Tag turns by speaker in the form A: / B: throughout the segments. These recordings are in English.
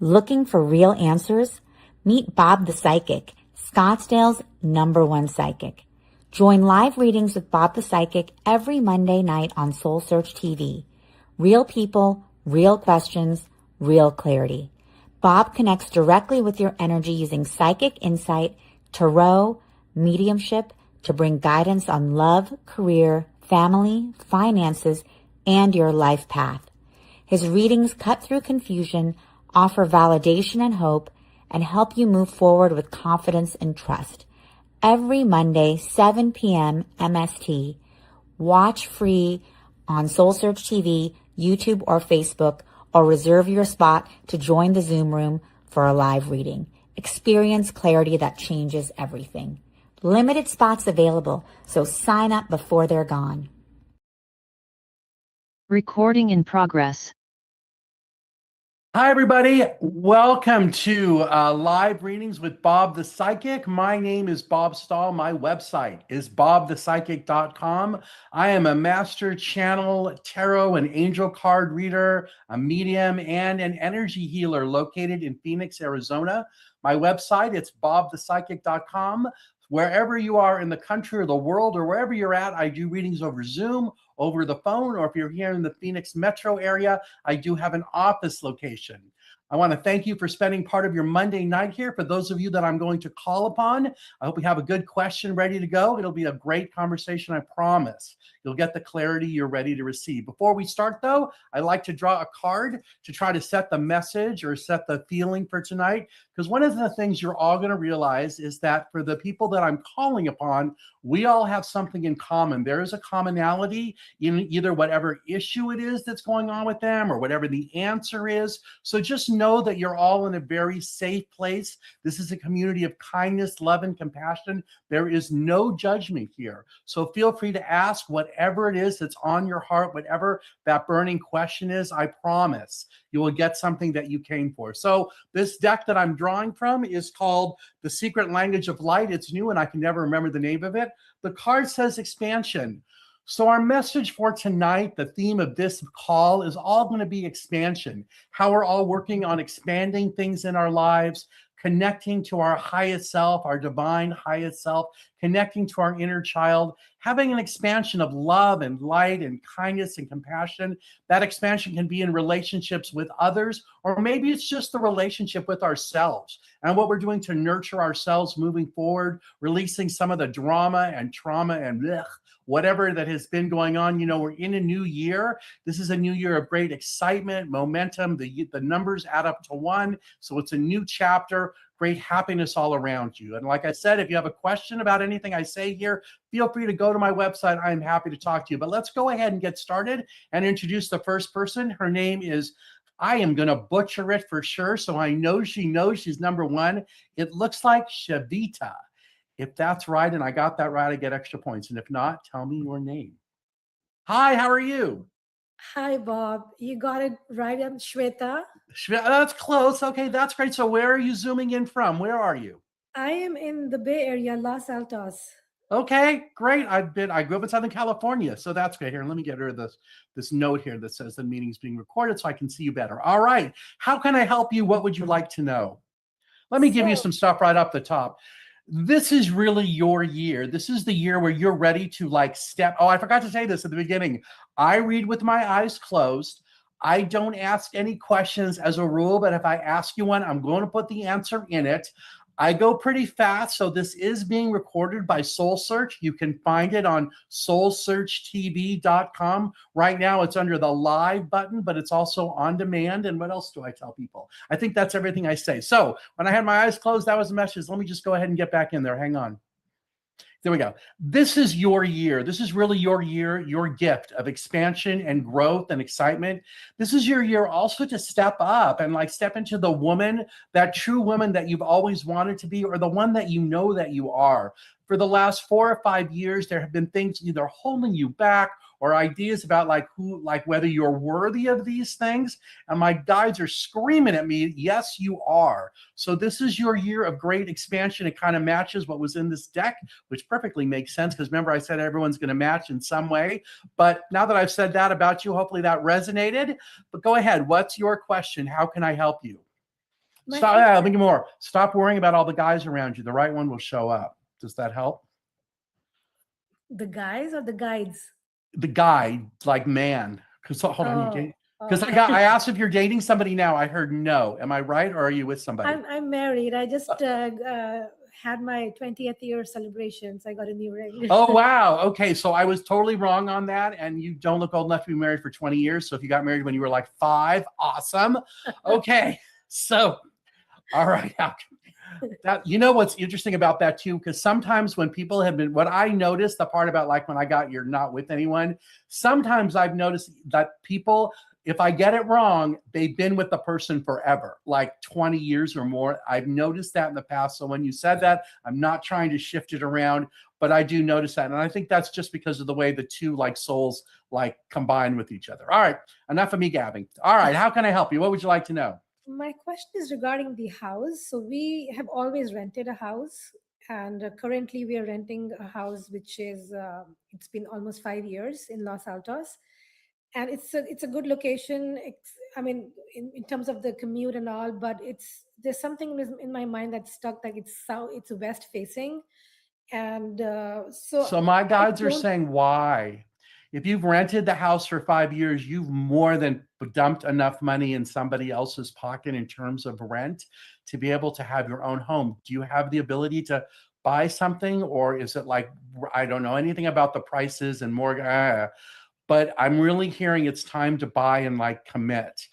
A: Looking for real answers? Meet Bob the Psychic, Scottsdale's #1 psychic. Join live readings with Bob the Psychic every Monday night on Soul Search TV. Real people, real questions, real clarity. Bob connects directly with your energy using psychic insight, tarot, mediumship to bring guidance on love, career, family, finances, and your life path. His readings cut through confusion, offer validation and hope, and help you move forward with confidence and trust. Every Monday, 7 p.m. MST. Watch free on Soul Search TV, YouTube, or Facebook, or reserve your spot to join the Zoom room for a live reading. Experience clarity that changes everything. Limited spots available, so sign up before they're gone.
B: Recording in progress.
C: Hi, everybody. Welcome to live readings with Bob the Psychic. My name is Bob Stahl. My website is bobthepsychic.com. I am a master channel, tarot, and angel card reader, a medium, and an energy healer located in Phoenix, Arizona. My website, it's bobthepsychic.com. Wherever you are in the country or the world or wherever you're at, I do readings over Zoom, over the phone, or if you're here in the Phoenix metro area, I do have an office location. I want to thank you for spending part of your Monday night here. For those of you that I'm going to call upon, I hope you have a good question ready to go. It'll be a great conversation, I promise. You'll get the clarity you're ready to receive. Before we start, though, I like to draw a card to try to set the message or set the feeling for tonight. Because one of the things you're all going to realize is that for the people that I'm calling upon, we all have something in common. There is a commonality in either whatever issue it is that's going on with them or whatever the answer is. So just know that you're all in a very safe place. This is a community of kindness, love, and compassion. There is no judgment here. So feel free to ask whatever it is that's on your heart, whatever that burning question is. I promise you will get something that you came for. So this deck that I'm drawing from is called The Secret Language of Light. It's new and I can never remember the name of it. The card says expansion. So our message for tonight, the theme of this call is all going to be expansion. How we're all working on expanding things in our lives, connecting to our highest self, our divine highest self, connecting to our inner child, having an expansion of love and light and kindness and compassion. That expansion can be in relationships with others, or maybe it's just the relationship with ourselves and what we're doing to nurture ourselves moving forward, releasing some of the drama and trauma and whatever that has been going on. You know, we're in a new year. This is a new year of great excitement, momentum. The numbers add up to 1. So it's a new chapter, great happiness all around you. And like I said, if you have a question about anything I say here, feel free to go to my website. I am happy to talk to you. But let's go ahead and get started and introduce the first person. Her name is, I am going to butcher it for sure. So I know she knows she's #1. It looks like Shvita. If that's right, and I got that right, I get extra points. And if not, tell me your name. Hi, how are you?
D: Hi, Bob. You got it right. I'm Shvita.
C: That's close. Okay, that's great. So where are you zooming in from? Where are you?
D: I am in the Bay Area, Los Altos.
C: Okay, great. I grew up in Southern California, so that's great. Here, let me get rid of this note here that says the meeting's being recorded so I can see you better. All right. How can I help you? What would you like to know? Let me give you some stuff right up the top. This is really your year. This is the year where you're ready to like step. Oh, I forgot to say this at the beginning. I read with my eyes closed. I don't ask any questions as a rule, but if I ask you one, I'm going to put the answer in it. I go pretty fast, so this is being recorded by Soul Search. You can find it on soulsearchtv.com. Right now, it's under the live button, but it's also on demand. And what else do I tell people? I think that's everything I say. So when I had my eyes closed, that was the message. Let me just go ahead and get back in there. Hang on. There we go. This is your year. This is really your year, your gift of expansion and growth and excitement. This is your year also to step up and like step into the woman, that true woman that you've always wanted to be, or the one that you know that you are. For the last 4 or 5 years, there have been things either holding you back or ideas about whether you're worthy of these things. And my guides are screaming at me, yes, you are. So this is your year of great expansion. It kind of matches what was in this deck, which perfectly makes sense because remember I said everyone's going to match in some way. But now that I've said that about you, hopefully that resonated. But go ahead. What's your question? How can I help you?
D: My
C: Stop. Yeah, think
D: favorite,
C: more. Stop worrying about all the guys around you. The right one will show up. Does that help?
D: the guys or the guides?
C: The guy, like man. Because hold on, you date.
D: Oh,
C: Because
D: oh.
C: I asked if you're dating somebody now. I heard no. Am I right, or are you with somebody?
D: I'm married. I just had my 20th year celebrations. I got a new ring.
C: Oh wow. Okay, so I was totally wrong on that, and you don't look old enough to be married for 20 years. So if you got married when you were like 5, awesome. Okay, so all right. That, you know what's interesting about that too, because sometimes when people have been, what I noticed, the part about like when I got you're not with anyone, sometimes I've noticed that people, if I get it wrong, they've been with the person forever, like 20 years or more. I've noticed that in the past. So when you said that, I'm not trying to shift it around, but I do notice that. And I think that's just because of the way the two like souls like combine with each other. All right, enough of me gabbing. All right, how can I help you? What would you like to know?
D: My question is regarding the house. So we have always rented a house, and currently we are renting a house which is it's been almost 5 years in Los Altos, and it's a good location. I mean, in terms of the commute and all, but there's something in my mind that's stuck. Like it's west facing, and so
C: So my
D: I
C: guides are
D: don't.
C: saying why. If you've rented the house for 5 years, you've more than dumped enough money in somebody else's pocket in terms of rent to be able to have your own home. Do you have the ability to buy something, or is it like, I don't know anything about the prices and more, but I'm really hearing it's time to buy and like commit.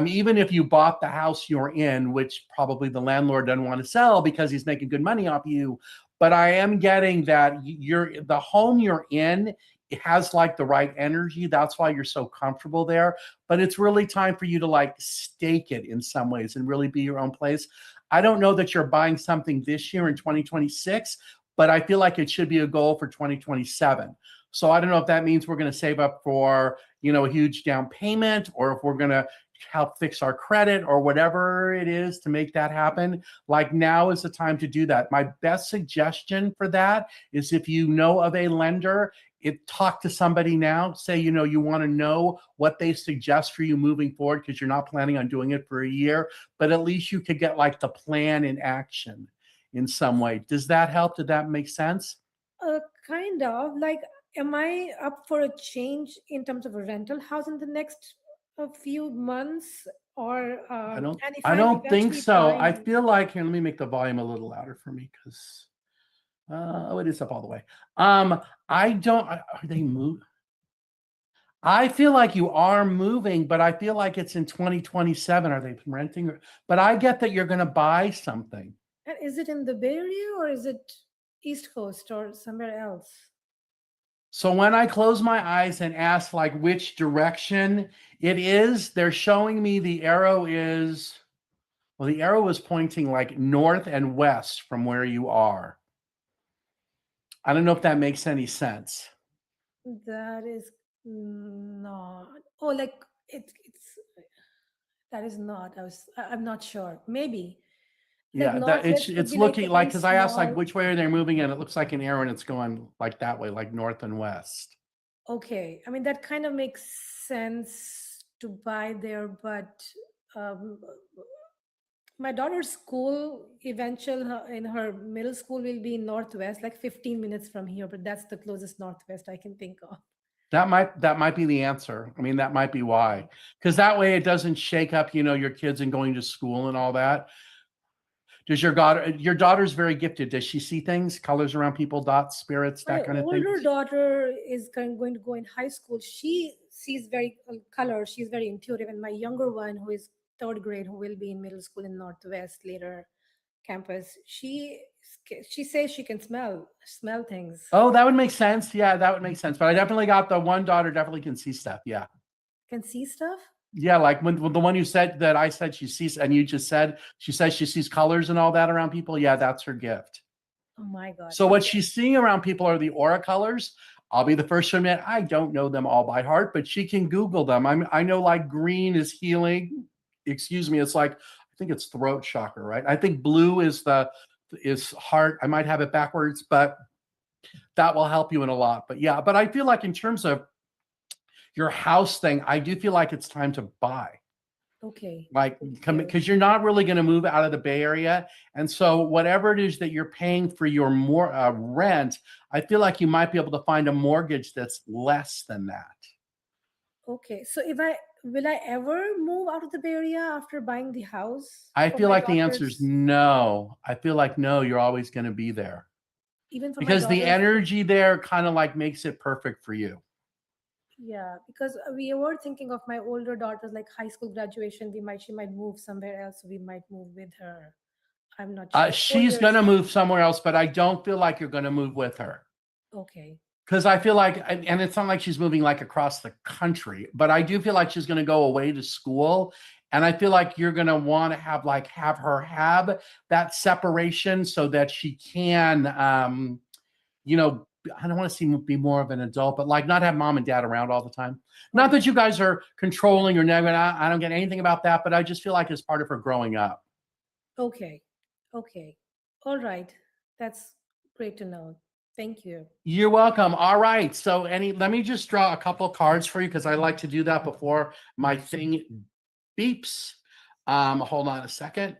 C: Even if you bought the house you're in, which probably the landlord doesn't want to sell because he's making good money off you, but I am getting that the home you're in, it has like the right energy. That's why you're so comfortable there. But it's really time for you to like stake it in some ways and really be your own place. I don't know that you're buying something this year in 2026, but I feel like it should be a goal for 2027. So I don't know if that means we're going to save up for, a huge down payment, or if we're going to help fix our credit or whatever it is to make that happen. Like now is the time to do that. My best suggestion for that is if you know of a lender, talk to somebody now. Say, you want to know what they suggest for you moving forward because you're not planning on doing it for a year, but at least you could get like the plan in action in some way. Does that help? Did that make sense?
D: Kind of like, am I up for a change in terms of a rental house in the next few months, or and if
C: I
D: I'm
C: don't think
D: eventually
C: so. I
D: buying?
C: feel like, here, let me make the volume a little louder for me because it is up all the way. I don't, are they move? I feel like you are moving, but I feel like it's in 2027. Are they renting? But I get that you're going to buy something.
D: And is it in the Bay Area or is it East Coast or somewhere else?
C: So when I close my eyes and ask like which direction it is, they're showing me the arrow is, well, the arrow is pointing like north and west from where you are. I don't know if that makes any sense.
D: That is not. Oh, like it's that is not. I'm not sure. Maybe like
C: Yeah, that
D: Northwest would
C: it's
D: be like a
C: looking like,
D: very
C: because I asked like
D: small.
C: which way are they moving, and it looks like an arrow and it's going like that way, like north and west.
D: Okay, I mean that kind of makes sense to buy there, but um, my daughter's school, in her middle school, will be in Northwest, like 15 minutes from here, but that's the closest Northwest I can think of.
C: That might be the answer. I mean, that might be why. Because that way it doesn't shake up, your kids and going to school and all that. Does your daughter's very gifted. Does she see things, colors around people, dots, spirits,
D: My
C: that kind of thing?
D: older daughter is going to go in high school. She sees very color. She's very intuitive, and my younger one, who is third grade, who will be in middle school in Northwest later campus, she says she can smell things.
C: Oh, that would make sense. Yeah, that would make sense. But I definitely got the one daughter definitely can see stuff. Yeah.
D: Can see stuff.
C: Yeah, like when the one you said that I said she sees, and you just said she says she sees colors and all that around people. Yeah, that's her gift.
D: Oh my god.
C: So what
D: Okay.
C: she's seeing around people are the aura colors. I'll be the first to admit I don't know them all by heart, but she can Google them. I know like green is healing. Excuse me, it's like I think it's throat chakra, right? I think blue is heart. I might have it backwards, but that will help you in a lot. But yeah, but I feel like in terms of your house thing, I do feel like it's time to buy.
D: Okay.
C: Like,
D: Thank you.
C: because you're not really going to move out of the Bay Area. And so whatever it is that you're paying for your more rent, I feel like you might be able to find a mortgage that's less than that.
D: Okay. So will I ever move out of the Bay Area after buying the house
C: I
D: for
C: feel
D: my
C: like the answer is
D: daughters?
C: no. I feel like no, you're always going to be there.
D: Even for my
C: Because the
D: daughters?
C: energy there kind of like makes it perfect for you.
D: Yeah, because we were thinking of my older daughters, like high school graduation. She might move somewhere else. We might move with her. I'm not sure. Four
C: She's going
D: years.
C: to move somewhere else, but I don't feel like you're going to move with her.
D: Okay.
C: Because I feel like, and it's not like she's moving like across the country, but I do feel like she's going to go away to school. And I feel like you're going to want to have her have that separation so that she can, you know, I don't want to seem be more of an adult, but like not have mom and dad around all the time. Not that you guys are controlling or negative. I don't get anything about that, but I just feel like it's part of her growing up.
D: Okay. Okay. All right. That's great to know. Thank you.
C: You're welcome. All right. So let me just draw a couple cards for you because I like to do that before my thing beeps. Hold on a second.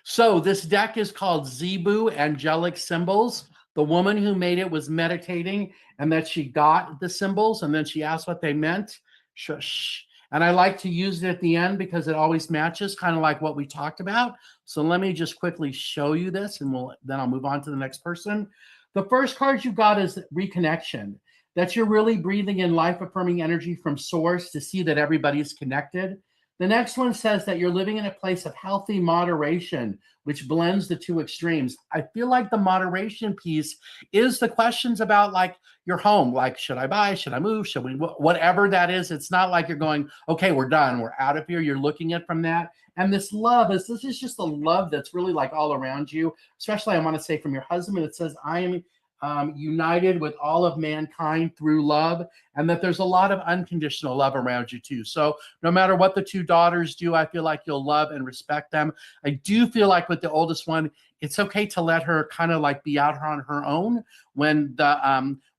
C: So this deck is called Zebu Angelic Symbols. The woman who made it was meditating and that she got the symbols and then she asked what they meant. Shush. And I like to use it at the end because it always matches, kind of like what we talked about. So let me just quickly show you this and then I'll move on to the next person. The first card you got is Reconnection, that you're really breathing in life-affirming energy from source to see that everybody's connected. The next one says that you're living in a place of healthy moderation, which blends the two extremes. I feel like the moderation piece is the questions about like your home, like should I buy, should I move, should we, whatever that is. It's not like you're going, okay, we're done, we're out of here. You're looking at from that. And this is just the love that's really like all around you, especially I want to say from your husband. It says, I am united with all of mankind through love, and that there's a lot of unconditional love around you too. So no matter what the two daughters do, I feel like you'll love and respect them. I do feel like with the oldest one, it's okay to let her kind of like be out on her own when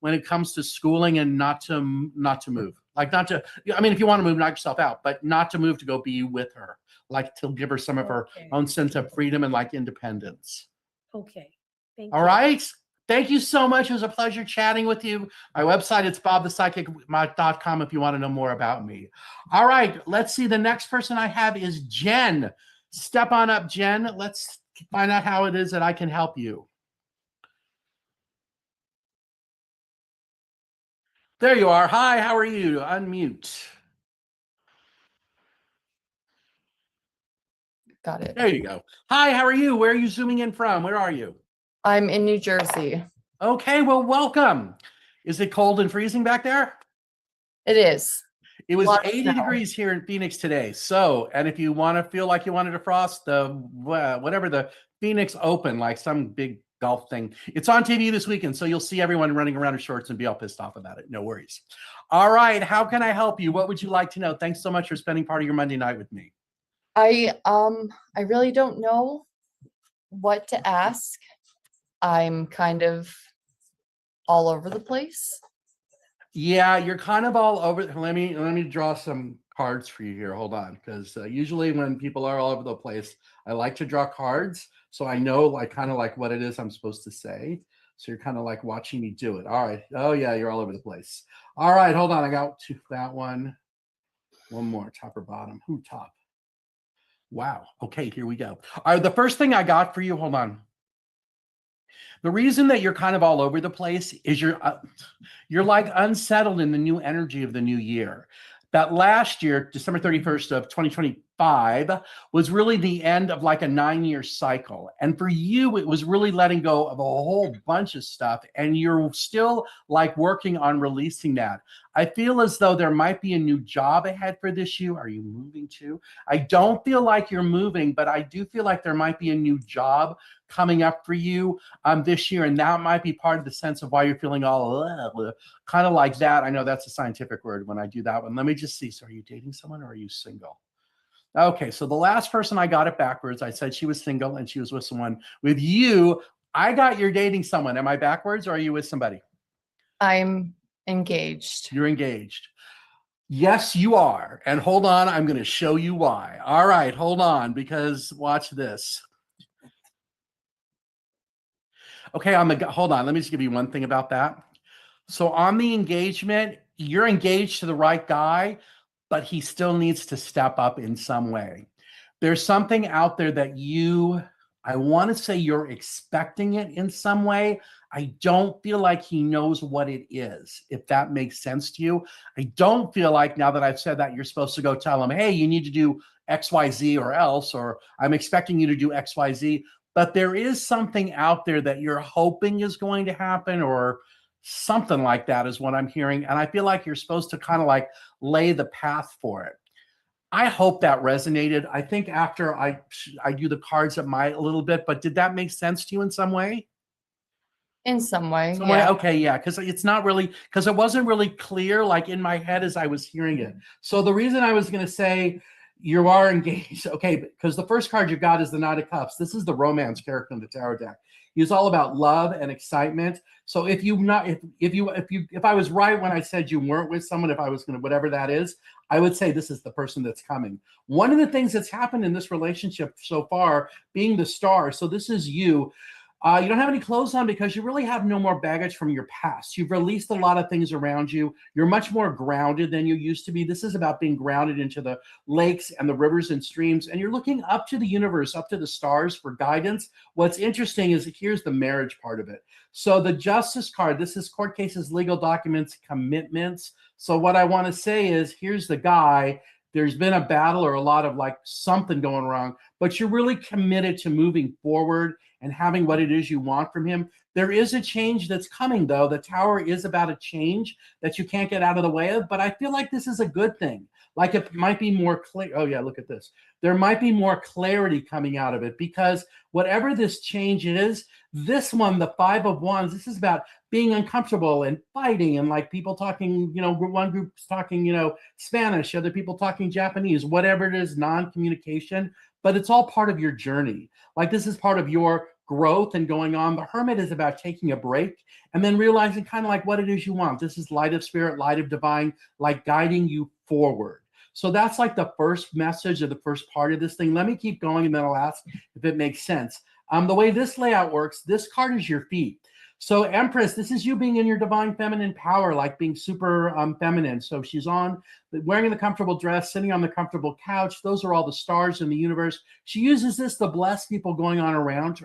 C: it comes to schooling and not to move. Like not to, I mean, if you want to move, knock yourself out, but not to move to go be with her, like to give her some of her own sense of freedom and like independence.
D: Okay. Thank
C: you. All right. Thank you so much. It was a pleasure chatting with you. My website, it's bobthepsychic.com if you want to know more about me. All right, let's see. The next person I have is Jen. Step on up, Jen. Let's find out how it is that I can help you. There you are. Hi, how are you? Unmute.
E: Got it.
C: There you go. Hi, how are you? Where are you zooming in from? Where are you?
E: I'm in New Jersey.
C: Okay, well, welcome. Is it cold and freezing back there?
E: It is.
C: It was 80 degrees here in Phoenix today. So, and if you want to feel like you want to defrost whatever the Phoenix Open, like some big golf thing, it's on TV this weekend. So you'll see everyone running around in shorts and be all pissed off about it. No worries. All right. How can I help you? What would you like to know? Thanks so much for spending part of your Monday night with me.
E: I really don't know what to ask. I'm kind of all over the place.
C: Yeah, you're kind of all over. Let me draw some cards for you here. Hold on, because usually when people are all over the place, I like to draw cards so I know like kind of like what it is I'm supposed to say. So you're kind of like watching me do it. All right. Oh yeah, you're all over the place. All right, hold on. I got that one. One more, top or bottom. Who top? Wow. Okay, here we go. All right, the first thing I got for you. Hold on. The reason that you're kind of all over the place is you're like unsettled in the new energy of the new year. That last year, December 31st of 2025, was really the end of like a 9-year cycle. And for you, it was really letting go of a whole bunch of stuff. And you're still like working on releasing that. I feel as though there might be a new job ahead for this year. Are you moving to? I don't feel like you're moving, but I do feel like there might be a new job coming up for you this year. And that might be part of the sense of why you're feeling all kind of like that. I know that's a scientific word when I do that one. Let me just see. So are you dating someone or are you single? Okay, so the last person, I got it backwards. I said she was single and she was with someone. With you, I got you're dating someone. Am I backwards or are you with somebody?
E: I'm engaged.
C: You're engaged. Yes, you are. And hold on, I'm going to show you why. All right, hold on, because watch this. Okay, hold on. Let me just give you one thing about that. So on the engagement, you're engaged to the right guy, but he still needs to step up in some way. There's something out there that I want to say you're expecting it in some way. I don't feel like he knows what it is, if that makes sense to you. I don't feel like, now that I've said that, you're supposed to go tell him, hey, you need to do XYZ or else, or I'm expecting you to do XYZ. But there is something out there that you're hoping is going to happen, or something like that is what I'm hearing. And I feel like you're supposed to kind of like lay the path for it. I hope that resonated. I think after I do the cards a little bit, but did that make sense to you in some way?
E: In some way,
C: Some way?
E: yeah.
C: Okay, yeah, because it's not really, because it wasn't really clear like in my head as I was hearing it. So the reason I was going to say you are engaged, okay, because the first card you got is the Knight of Cups. This is the romance character in the tarot deck. He's all about love and excitement. So if I was right when I said you weren't with someone, if I was going to, whatever that is, I would say this is the person that's coming. One of the things that's happened in this relationship so far, being the star, so this is you. You don't have any clothes on because you really have no more baggage from your past. You've released a lot of things around you. You're much more grounded than you used to be. This is about being grounded into the lakes and the rivers and streams. And you're looking up to the universe, up to the stars for guidance. What's interesting is here's the marriage part of it. So the Justice card, this is court cases, legal documents, commitments. So what I want to say is here's the guy. There's been a battle or a lot of like something going wrong, but you're really committed to moving forward and having what it is you want from him. There is a change that's coming, though. The Tower is about a change that you can't get out of the way of, but I feel like this is a good thing. Like it might be more clear. Oh, yeah, look at this. There might be more clarity coming out of it because whatever this change is, this one, the Five of Wands, this is about being uncomfortable and fighting and like people talking, one group's talking, Spanish, other people talking Japanese, whatever it is, non-communication, but it's all part of your journey. Like this is part of your growth and going on. The Hermit is about taking a break and then realizing kind of like what it is you want. This is light of spirit, light of divine, like guiding you forward. So that's like the first message or the first part of this thing. Let me keep going and then I'll ask if it makes sense. The way this layout works, this card is your feet. So Empress, this is you being in your divine feminine power, like being super feminine. So she's wearing the comfortable dress, sitting on the comfortable couch. Those are all the stars in the universe. She uses this to bless people going around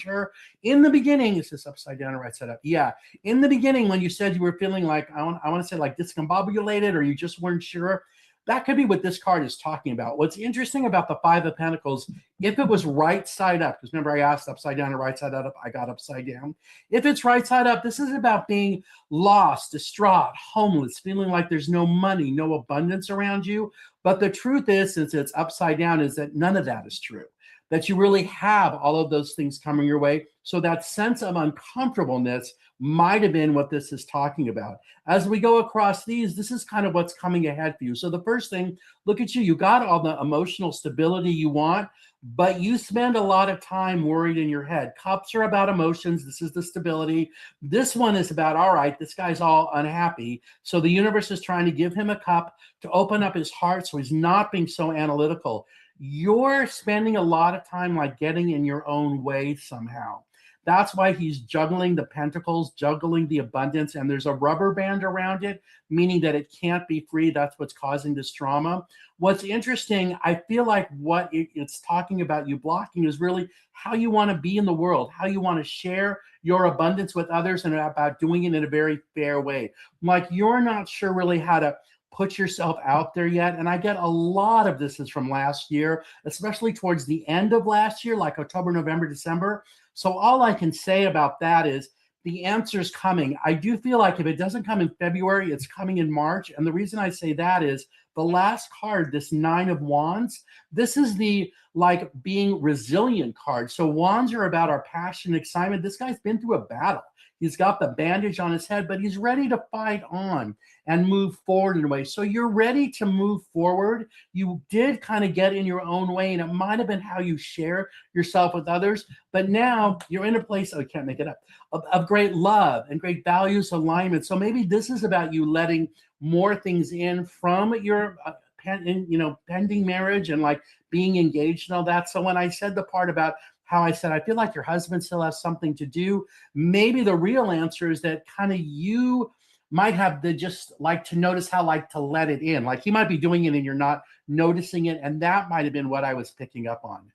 C: her. In the beginning, is this upside down or right side up? Yeah. In the beginning, when you said you were feeling like, I want to say like discombobulated or you just weren't sure, that could be what this card is talking about. What's interesting about the Five of Pentacles, if it was right side up, because remember I asked upside down or right side up, I got upside down. If it's right side up, this is about being lost, distraught, homeless, feeling like there's no money, no abundance around you. But the truth is, since it's upside down, is that none of that is true. That you really have all of those things coming your way. So that sense of uncomfortableness might have been what this is talking about. As we go across these, this is kind of what's coming ahead for you. So the first thing, look at you. You got all the emotional stability you want, but you spend a lot of time worried in your head. Cups are about emotions. This is the stability. This one is about, all right, this guy's all unhappy. So the universe is trying to give him a cup to open up his heart so he's not being so analytical. You're spending a lot of time like getting in your own way somehow. That's why he's juggling the pentacles, juggling the abundance, and there's a rubber band around it, meaning that it can't be free. That's what's causing this trauma. What's interesting, I feel like what it's talking about you blocking is really how you want to be in the world, how you want to share your abundance with others, and about doing it in a very fair way. Like you're not sure really how to put yourself out there yet. And I get a lot of this is from last year, especially towards the end of last year, like October, November, December. So all I can say about that is the answer's coming. I do feel like if it doesn't come in February, it's coming in March. And the reason I say that is the last card, this Nine of Wands, this is the like being resilient card. So wands are about our passion, excitement. This guy's been through a battle. He's got the bandage on his head, but he's ready to fight on and move forward in a way. So you're ready to move forward. You did kind of get in your own way, and it might have been how you share yourself with others. But now you're in a place, I can't make it up, of great love and great values alignment. So maybe this is about you letting more things in from your pending marriage and like being engaged and all that. So when I said the part about how I said, I feel like your husband still has something to do, maybe the real answer is that kind of you might have to just like to notice how like to let it in. Like he might be doing it and you're not noticing it. And that might have been what I was picking up on.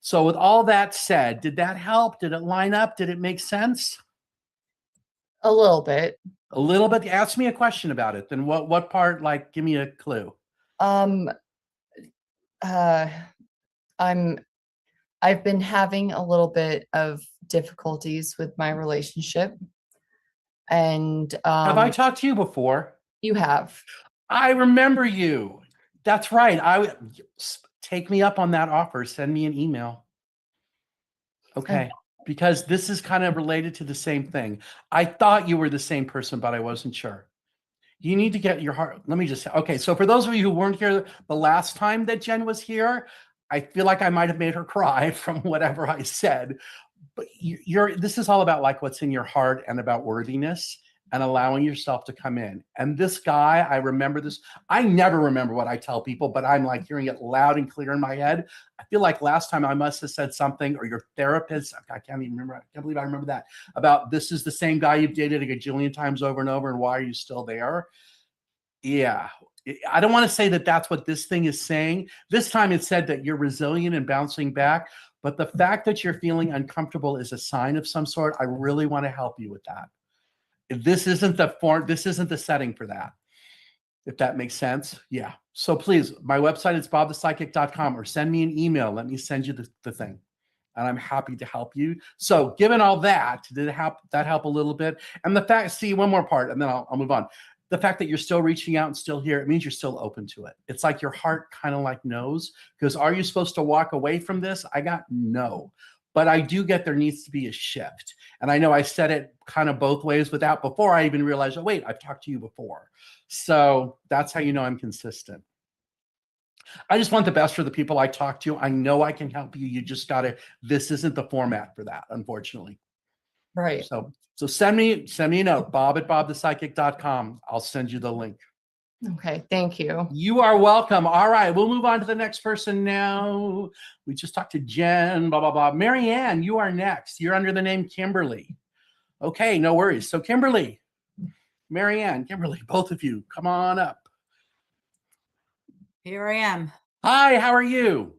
C: So with all that said, did that help? Did it line up? Did it make sense?
E: A little bit.
C: A little bit. Ask me a question about it. Then what part, like, give me a clue.
E: I've been having a little bit of difficulties with my relationship. And
C: Have I talked to you before?
E: You have.
C: I remember you. That's right. Take me up on that offer. Send me an email. Okay. Because this is kind of related to the same thing. I thought you were the same person, but I wasn't sure. You need to get your heart. Let me just say, okay. So for those of you who weren't here the last time that Jen was here, I feel like I might have made her cry from whatever I said. But this is all about like what's in your heart and about worthiness and allowing yourself to come in. And this guy, I remember this. I never remember what I tell people, but I'm like hearing it loud and clear in my head. I feel like last time I must have said something, or your therapist, I can't even remember. I can't believe I remember that, about this is the same guy you've dated a gajillion times over and over, and why are you still there? Yeah. I don't want to say that that's what this thing is saying. This time it said that you're resilient and bouncing back, but the fact that you're feeling uncomfortable is a sign of some sort. I really want to help you with that. This isn't the setting for that, if that makes sense. Yeah. So please, my website is bobthepsychic.com, or send me an email. Let me send you the thing. And I'm happy to help you. So given all that, did that help a little bit? And the fact, see, one more part, and then I'll move on. The fact that you're still reaching out and still here, it means you're still open to it. It's like your heart kind of like knows, because are you supposed to walk away from this? I got no. But I do get there needs to be a shift. And I know I said it kind of both ways without before I even realized, oh, wait, I've talked to you before. So that's how you know I'm consistent. I just want the best for the people I talk to. I know I can help you. You just this isn't the format for that, unfortunately.
E: Right.
C: So send me a note, bob@bobthepsychic.com. I'll send you the link.
E: Okay, thank you.
C: You are welcome. All right, we'll move on to the next person now. We just talked to Jen, blah, blah, blah. Maryanne, you are next. You're under the name Kimberly. Okay, no worries. So Kimberly, Maryanne, Kimberly, both of you, come on up.
F: Here I am.
C: Hi, how are you?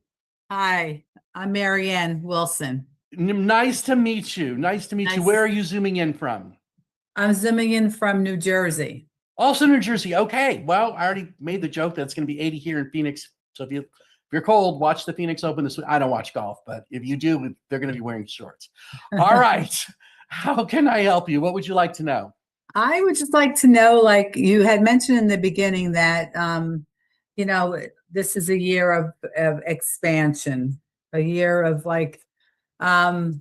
F: Hi, I'm Maryanne Wilson.
C: Nice to meet you. Nice to meet you. Where are you zooming in from?
F: I'm zooming in from New Jersey.
C: Also New Jersey. Okay. Well, I already made the joke that it's going to be 80 here in Phoenix. So if you're cold, watch the Phoenix Open this week. I don't watch golf, but if you do, they're going to be wearing shorts. All right. How can I help you? What would you like to know?
F: I would just like to know, like you had mentioned in the beginning that, this is a year of expansion, a year of like, I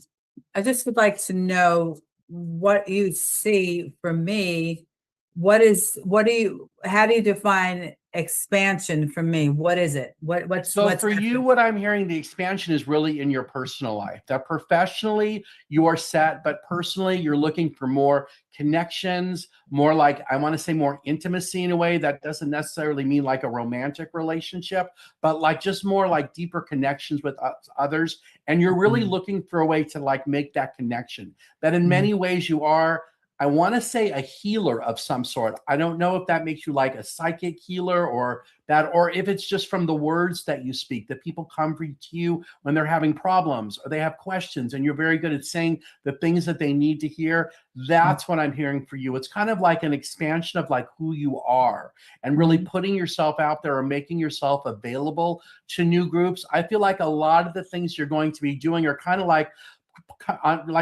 F: just would like to know what you see for me. How do you define expansion for me? What is it? What's
C: for you, what I'm hearing, the expansion is really in your personal life. That professionally you are set, but personally you're looking for more connections, more like, I want to say more intimacy in a way that doesn't necessarily mean like a romantic relationship, but like just more like deeper connections with others. And you're really looking for a way to like make that connection. That in many ways you are, I want to say, a healer of some sort. I don't know if that makes you like a psychic healer or if it's just from the words that you speak, that people come to you when they're having problems or they have questions, and you're very good at saying the things that they need to hear. That's what I'm hearing for you. It's kind of like an expansion of like who you are and really putting yourself out there or making yourself available to new groups. I feel like a lot of the things you're going to be doing are kind of like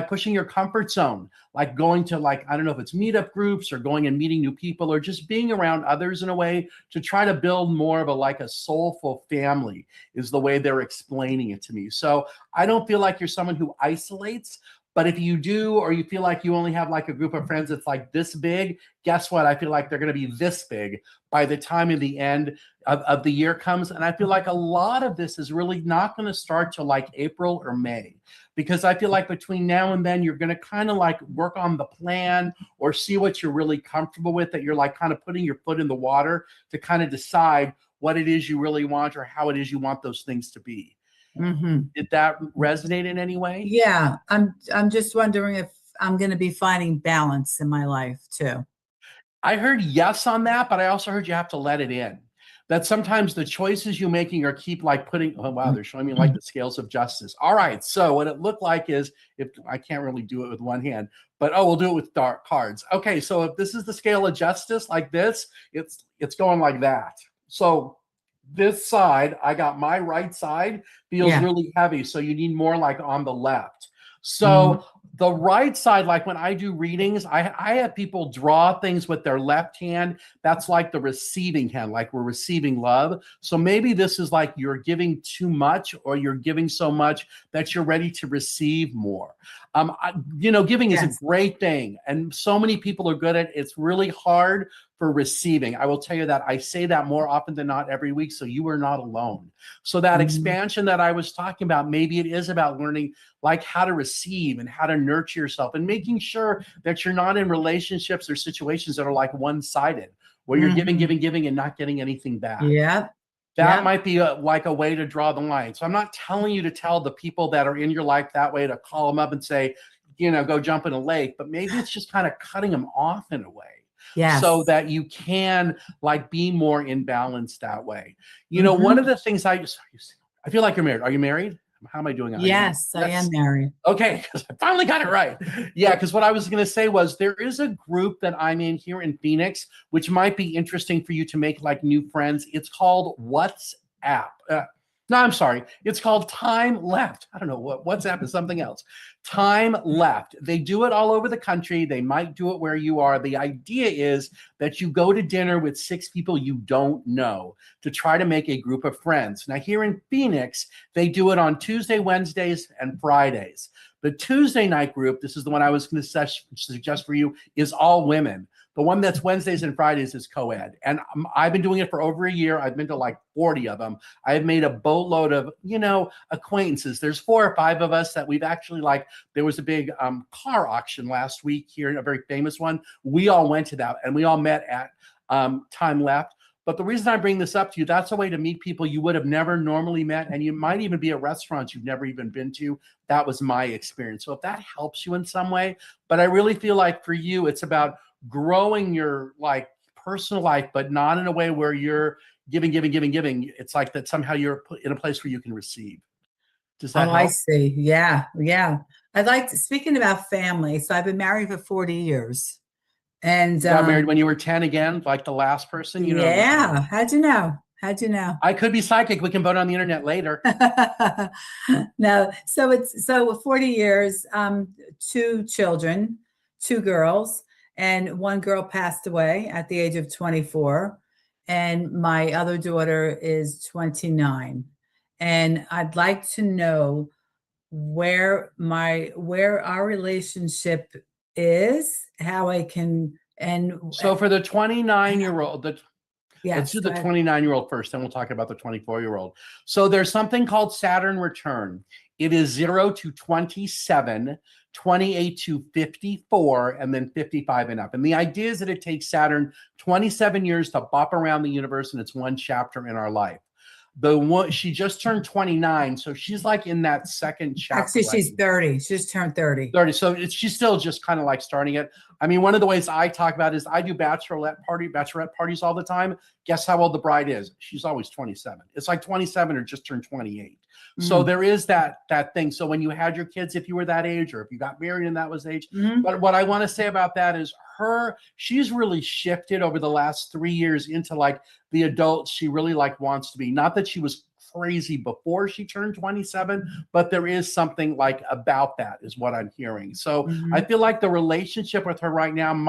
C: pushing your comfort zone, like going to like, I don't know if it's meetup groups or going and meeting new people or just being around others in a way to try to build more of a soulful family is the way they're explaining it to me. So I don't feel like you're someone who isolates, But if you do, or you feel like you only have like a group of friends that's like this big, guess what? I feel like they're going to be this big by the time of the end of the year comes. And I feel like a lot of this is really not going to start till like April or May, because I feel like between now and then, you're going to kind of like work on the plan or see what you're really comfortable with, that you're like kind of putting your foot in the water to kind of decide what it is you really want or how it is you want those things to be. Did that resonate in any way?
F: Yeah, I'm just wondering if I'm going to be finding balance in my life too.
C: I heard yes on that, but I also heard you have to let it in. That sometimes the choices you're making are keep like putting, oh wow, they're showing me like the scales of justice. All right, so what it looked like is, if I can't really do it with one hand, but we'll do it with dark cards. Okay, so if this is the scale of justice like this, it's going like that. So this side, I got my right side feels really heavy. So you need more like on the left. So the right side, like when I do readings, I have people draw things with their left hand. That's like the receiving hand, like we're receiving love. So maybe this is like you're giving too much, or you're giving so much that you're ready to receive more. Giving is a great thing. And so many people are good at it. It's really hard for receiving. I will tell you that I say that more often than not every week. So you are not alone. So that expansion that I was talking about, maybe it is about learning like how to receive and how to nurture yourself, and making sure that you're not in relationships or situations that are like one-sided, where you're giving and not getting anything back. That might be like a way to draw the line. So I'm not telling you to tell the people that are in your life that way to call them up and say, go jump in a lake, but maybe it's just kind of cutting them off in a way. So that you can like be more in balance that way. One of the things I feel like you're married. Are you married? How am I doing?
F: Yes, I am married.
C: Okay, I finally got it right. Yeah, because what I was going to say was there is a group that I'm in here in Phoenix, which might be interesting for you to make like new friends. It's called WhatsApp. No, I'm sorry. It's called Time Left. I don't know what WhatsApp is, something else. Time Left. They do it all over the country. They might do it where you are. The idea is that you go to dinner with 6 people you don't know to try to make a group of friends. Now, here in Phoenix, they do it on Tuesday, Wednesdays, and Fridays. The Tuesday night group, this is the one I was going to suggest for you, is all women. The one that's Wednesdays and Fridays is co-ed. And I've been doing it for over a year. I've been to like 40 of them. I've made a boatload of, acquaintances. There's 4 or 5 of us that we've actually there was a big car auction last week here, a very famous one. We all went to that and we all met at Time Left. But the reason I bring this up to you, that's a way to meet people you would have never normally met. And you might even be at restaurants you've never even been to. That was my experience. So if that helps you in some way, but I really feel like for you, it's about growing your like personal life, but not in a way where you're giving. It's like that somehow you're put in a place where you can receive. Does that help?
F: I see. Yeah. I'd like to, speaking about family. So I've been married for 40 years. And
C: you got married when you were 10 again, like the last person,
F: Yeah. How'd you know?
C: I could be psychic. We can vote on the internet later.
F: No. So 40 years, 2 children, 2 girls, and 1 girl passed away at the age of 24. And my other daughter is 29. And I'd like to know where our relationship is, how I can, and
C: so for the 29-year-old, let's do the 29-year-old first, then we'll talk about the 24-year-old. So there's something called Saturn return. It is 0 to 27, 28 to 54, and then 55 and up. And the idea is that it takes Saturn 27 years to bop around the universe, and it's 1 chapter in our life. She just turned 29, so she's like in that second chapter.
F: Actually, she's 30. She just turned 30.
C: 30. So she's still just kind of like starting it. I mean, one of the ways I talk about is I do bachelorette parties all the time. Guess how old the bride is? She's always 27. It's like 27 or just turned 28. So there is that thing. So when you had your kids, if you were that age, or if you got married and that was age, but what I want to say about that is she's really shifted over the last 3 years into like the adult she really like wants to be. Not that she was crazy before she turned 27, but there is something like about that is what I'm hearing. So I feel like the relationship with her right now to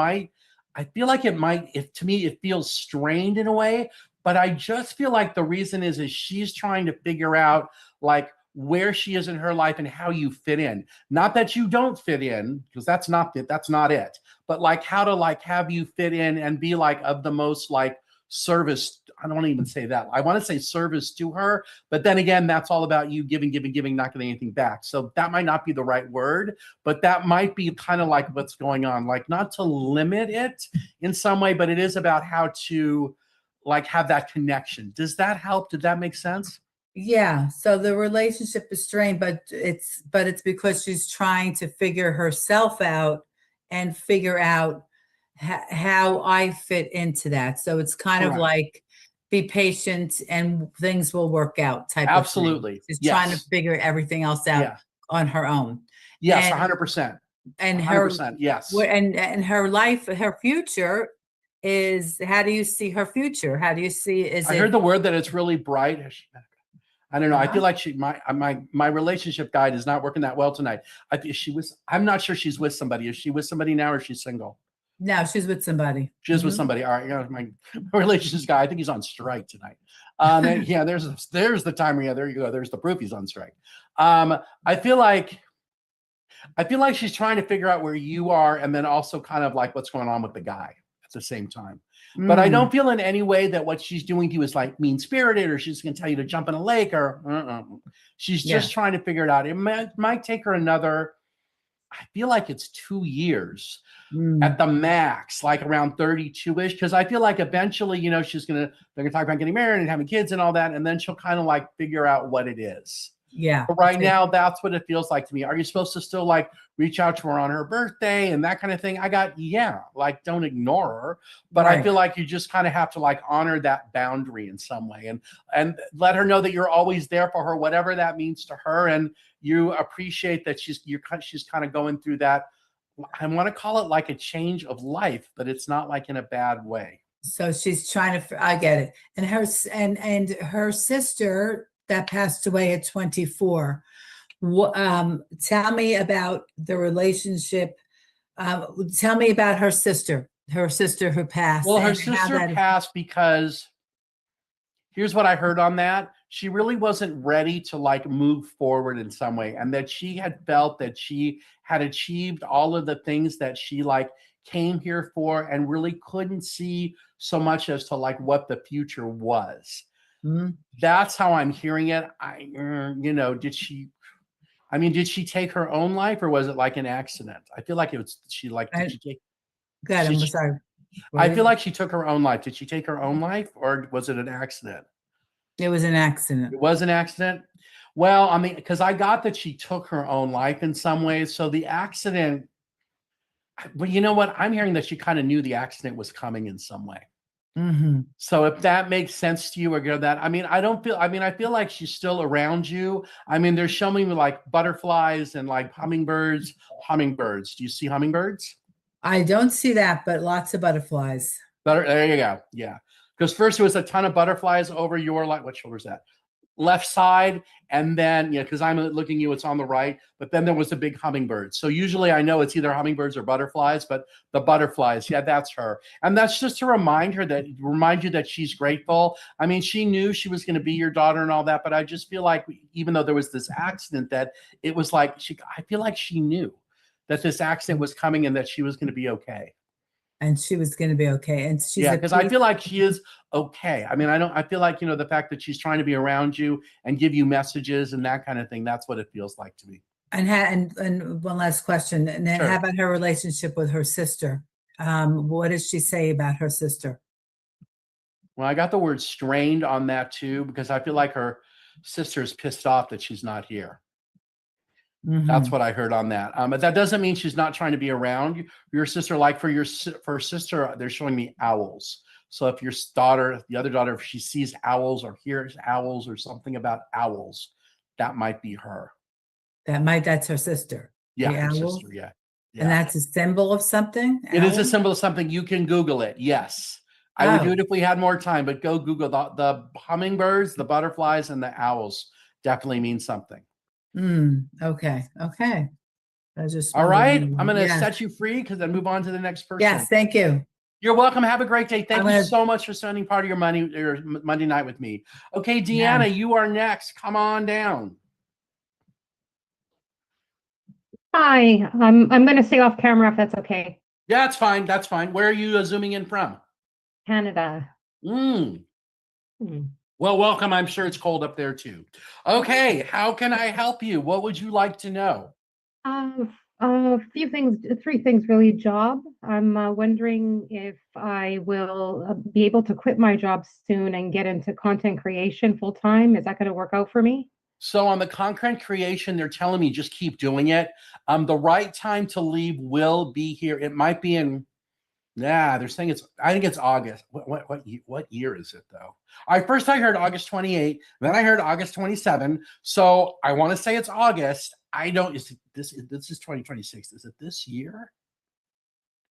C: me, it feels strained in a way, but I just feel like the reason is she's trying to figure out like where she is in her life and how you fit in. Not that you don't fit in, because that's not it. But like how to like have you fit in and be like of the most like service. I don't even say that. I want to say service to her, but then again, that's all about you giving, not getting anything back. So that might not be the right word, but that might be kind of like what's going on. Like not to limit it in some way, but it is about how to like have that connection. Does that help? Did that make sense?
F: Yeah. So the relationship is strained, but it's because she's trying to figure herself out and figure out how I fit into that. So it's kind of
C: Correct.
F: like be patient and things will work out type
C: Absolutely.
F: of thing. She's
C: Yes.
F: trying to figure everything else out
C: Yeah.
F: on her own.
C: Yes,
F: And-
C: 100%.
F: And her
C: 100%. Yes.
F: and her life, her future is, how do you see her future? How do you see,
C: I heard the word that it's really bright. I don't know. I
F: Uh-huh.
C: feel like my relationship guide is not working that well tonight. I'm not sure she's with somebody. Is she with somebody now or is she single?
F: No, she's with somebody.
C: She is with somebody. All right. My relationship guy, I think he's on strike tonight. Yeah, there's the timer. Yeah, there you go. There's the proof he's on strike. I feel like she's trying to figure out where you are and then also kind of like what's going on with the guy at the same time. But I don't feel in any way that what she's doing to you is like mean-spirited or she's going to tell you to jump in a lake or she's just trying to figure it out. It might take her another, I feel like it's 2 years at the max, like around 32-ish. Because I feel like eventually, they're going to talk about getting married and having kids and all that. And then she'll kind of like figure out what it is.
F: Yeah.
C: But right now, that's what it feels like to me. Are you supposed to still like reach out to her on her birthday and that kind of thing? Like don't ignore her. But I feel like you just kind of have to like honor that boundary in some way and let her know that you're always there for her, whatever that means to her. And you appreciate that she's kind of going through that. I want to call it like a change of life, but it's not like in a bad way.
F: So she's trying to, I get it. And her sister that passed away at 24. Tell me about the relationship. Tell me about her sister who passed.
C: Well, her sister passed because here's what I heard on that. She really wasn't ready to like move forward in some way. And that she had felt that she had achieved all of the things that she like came here for and really couldn't see so much as to like what the future was. That's how I'm hearing it. Did she take her own life or was it like an accident? I feel like it was, did she take?
F: Good, I'm sorry.
C: I feel like she took her own life. Did she take her own life or was it an accident?
F: It was an accident.
C: It was an accident? Well, I mean, because I got that she took her own life in some ways. So the accident, but you know what? I'm hearing that she kind of knew the accident was coming in some way. So if that makes sense to you or that, I feel like she's still around you. I mean, they're showing me like butterflies and like hummingbirds. Do you see hummingbirds?
F: I don't see that, but lots of butterflies.
C: There you go. Yeah. Because first there was a ton of butterflies over your, like, what shoulder is that? Left side. And then, because I'm looking at you, it's on the right. But then there was a big hummingbird. So usually I know it's either hummingbirds or butterflies, but the butterflies, that's her. And that's just to remind you that she's grateful. I mean, she knew she was going to be your daughter and all that, but I just feel like even though there was this accident, that it was like, I feel like she knew that this accident was coming and that she was going to be okay.
F: And she was going to be okay. And she's
C: because I feel like she is okay. I mean, I feel like, the fact that she's trying to be around you and give you messages and that kind of thing, that's what it feels like to me.
F: And one last question. And then how about her relationship with her sister? What does she say about her sister?
C: Well, I got the word strained on that too, because I feel like her sister is pissed off that she's not here. That's what I heard on that. But that doesn't mean she's not trying to be around your sister. Like for her sister, they're showing me owls. So if your daughter, the other daughter, if she sees owls or hears owls or something about owls, that might be her.
F: That's her sister.
C: Yeah, her sister. Yeah.
F: And that's a symbol of something?
C: It is a symbol of something. You can Google it. Yes. I would do it if we had more time, but go Google the hummingbirds, the butterflies, and the owls definitely mean something.
F: Okay.
C: All right. I'm going to set you free because then move on to the next person.
F: Yes. Thank you.
C: You're welcome. Have a great day. Thank you so much for spending part of your Monday night with me. Okay, Deanna, you are next. Come on down.
G: Hi, I'm going to stay off camera if that's okay.
C: Yeah, that's fine. That's fine. Where are you zooming in from?
G: Canada.
C: Mm.
G: Hmm.
C: Well, welcome. I'm sure it's cold up there too. Okay, how can I help you? What would you like to know?
G: A few things, three things really. Job. I'm wondering if I will be able to quit my job soon and get into content creation full time. Is that going to work out for me?
C: So on the content creation, they're telling me just keep doing it. The right time to leave will be here. It might be in, yeah, they're saying I think it's August. What year is it though? I heard August 28, then I heard August 27. So I want to say it's August. I don't, this is 2026. Is it this year?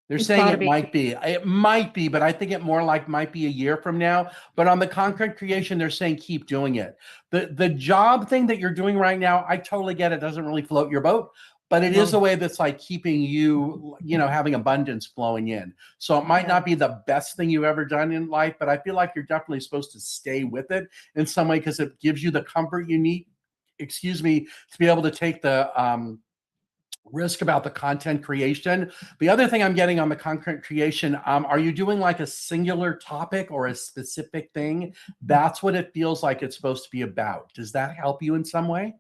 C: They're
G: It's
C: saying
G: gotta
C: it
G: be.
C: might be. It might be, but I think it more like might be a year from now. But on the content creation, they're saying keep doing it. The job thing that you're doing right now, I totally get it. Doesn't really float your boat, but it is a
G: No.
C: way that's like keeping you, having abundance flowing in. So it might
G: Yeah.
C: not be the best thing you've ever done in life, but I feel like you're definitely supposed to stay with it in some way because it gives you the comfort you need, to be able to take the risk about the content creation. The other thing I'm getting on the content creation, are you doing like a singular topic or a specific thing? That's what it feels like it's supposed to be about. Does that help you in some way?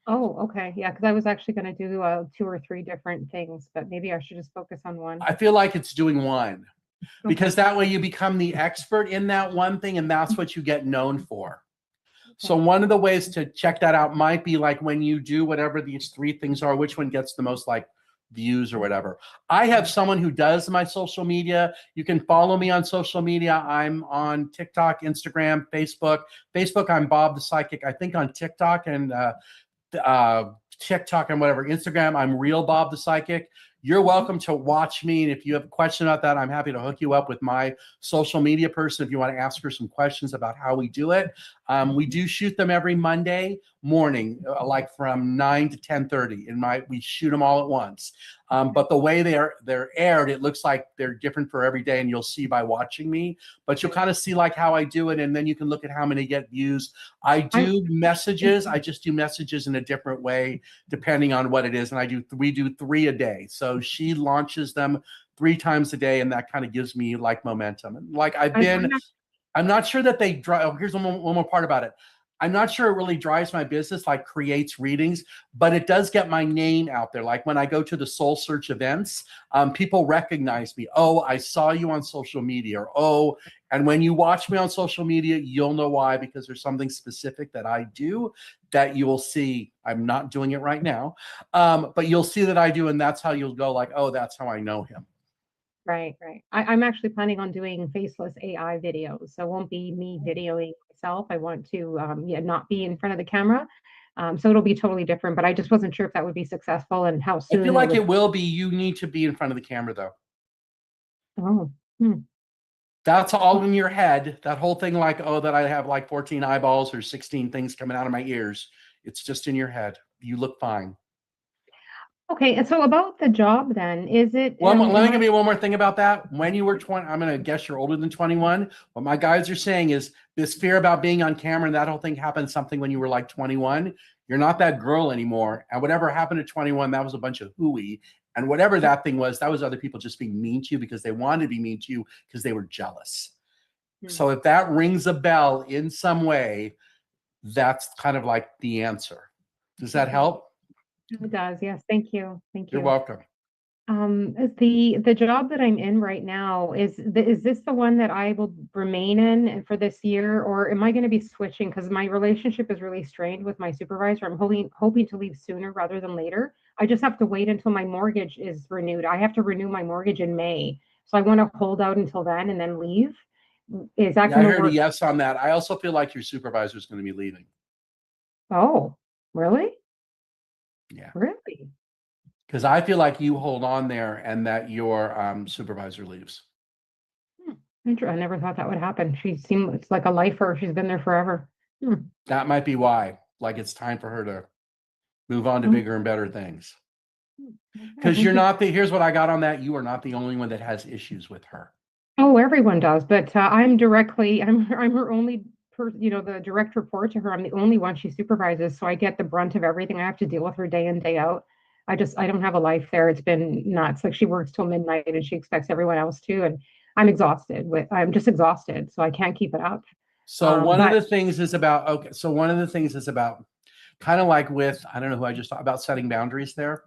G: Oh, okay. Yeah, because I was actually going to do two or three different things, but maybe I should just focus on one.
C: I feel like it's doing one because
G: Okay.
C: that way you become the expert in that one thing and that's what you get known for. So one of the ways to check that out might be like when you do whatever these three things are, which one gets the most like views or whatever. I have someone who does my social media. You can follow me on social media. I'm on TikTok, Instagram, Facebook. Facebook, I'm Bob the Psychic. I think on TikTok and TikTok and whatever, Instagram, I'm Real Bob the Psychic. You're welcome to watch me. And if you have a question about that, I'm happy to hook you up with my social media person if you want to ask her some questions about how we do it. We do shoot them every Monday morning, like from 9 to 10:30. We shoot them all at once. But the way they're aired, it looks like they're different for every day, and you'll see by watching me. But you'll kind of see like how I do it, and then you can look at how many get views. I do messages. I just do messages in a different way depending on what it is, and we do 3 a day. So she launches them 3 times a day, and that kind of gives me like momentum. And like I'm not sure that they drive. Oh, here's one more part about it. I'm not sure it really drives my business, like creates readings, but it does get my name out there. Like when I go to the Soul Search events, people recognize me. Oh, I saw you on social media. Or, oh, and when you watch me on social media, you'll know why, because there's something specific that I do that you will see. I'm not doing it right now, but you'll see that I do, and that's how you'll go like, oh, that's how I know him.
G: Right, right. I'm actually planning on doing faceless AI videos. So it won't be me videoing myself. I want to not be in front of the camera. So it'll be totally different, but I just wasn't sure if that would be successful and how
C: I
G: soon
C: feel like
G: would.
C: it will be. You need to be in front of the camera, though.
G: Oh,
C: That's all in your head. That whole thing, like, oh, that I have like 14 eyeballs or 16 things coming out of my ears. It's just in your head. You look fine.
G: okay. And so about the job then, is it,
C: Let me
G: am
C: give
G: I,
C: you one more thing about that. When you were 20, I'm going to guess you're older than 21. What my guys are saying is this fear about being on camera and that whole thing happened something when you were like 21. You're not that girl anymore. And whatever happened at 21, that was a bunch of hooey. And whatever that thing was, that was other people just being mean to you because they wanted to be mean to you because they were jealous. So if that rings a bell in some way, that's kind of like the answer. Does that help?
G: it does. Yes. Thank you. Thank
C: You're
G: you.
C: welcome.
G: The job that I'm in right now, is this the one that I will remain in for this year, or am I going to be switching? Because my relationship is really strained with my supervisor. I'm hoping to leave sooner rather than later. I just have to wait until my mortgage is renewed. I have to renew my mortgage in May, so I want to hold out until then and then leave. Is that
C: Yeah, I
G: going to
C: heard a
G: work?
C: yes on that. I also feel like your supervisor is going to be leaving.
G: Oh, really?
C: Yeah.
G: Really?
C: Because I feel like you hold on there and that your supervisor leaves.
G: I never thought that would happen. She seems like a lifer. She's been there forever.
C: That might be why. Like it's time for her to move on to bigger and better things. Because you're not here's what I got on that. You are not the only one that has issues with her.
G: Oh, everyone does, but I'm her only the direct report to her. I'm the only one she supervises, so I get the brunt of everything. I have to deal with her day in, day out. I don't have a life there. It's been nuts. Like she works till midnight and she expects everyone else to, and I'm just exhausted, so I can't keep it up.
C: So one of
G: But
C: the things is about, okay, so one of the things is about kind of like with, I don't know who I just talked about, setting boundaries there.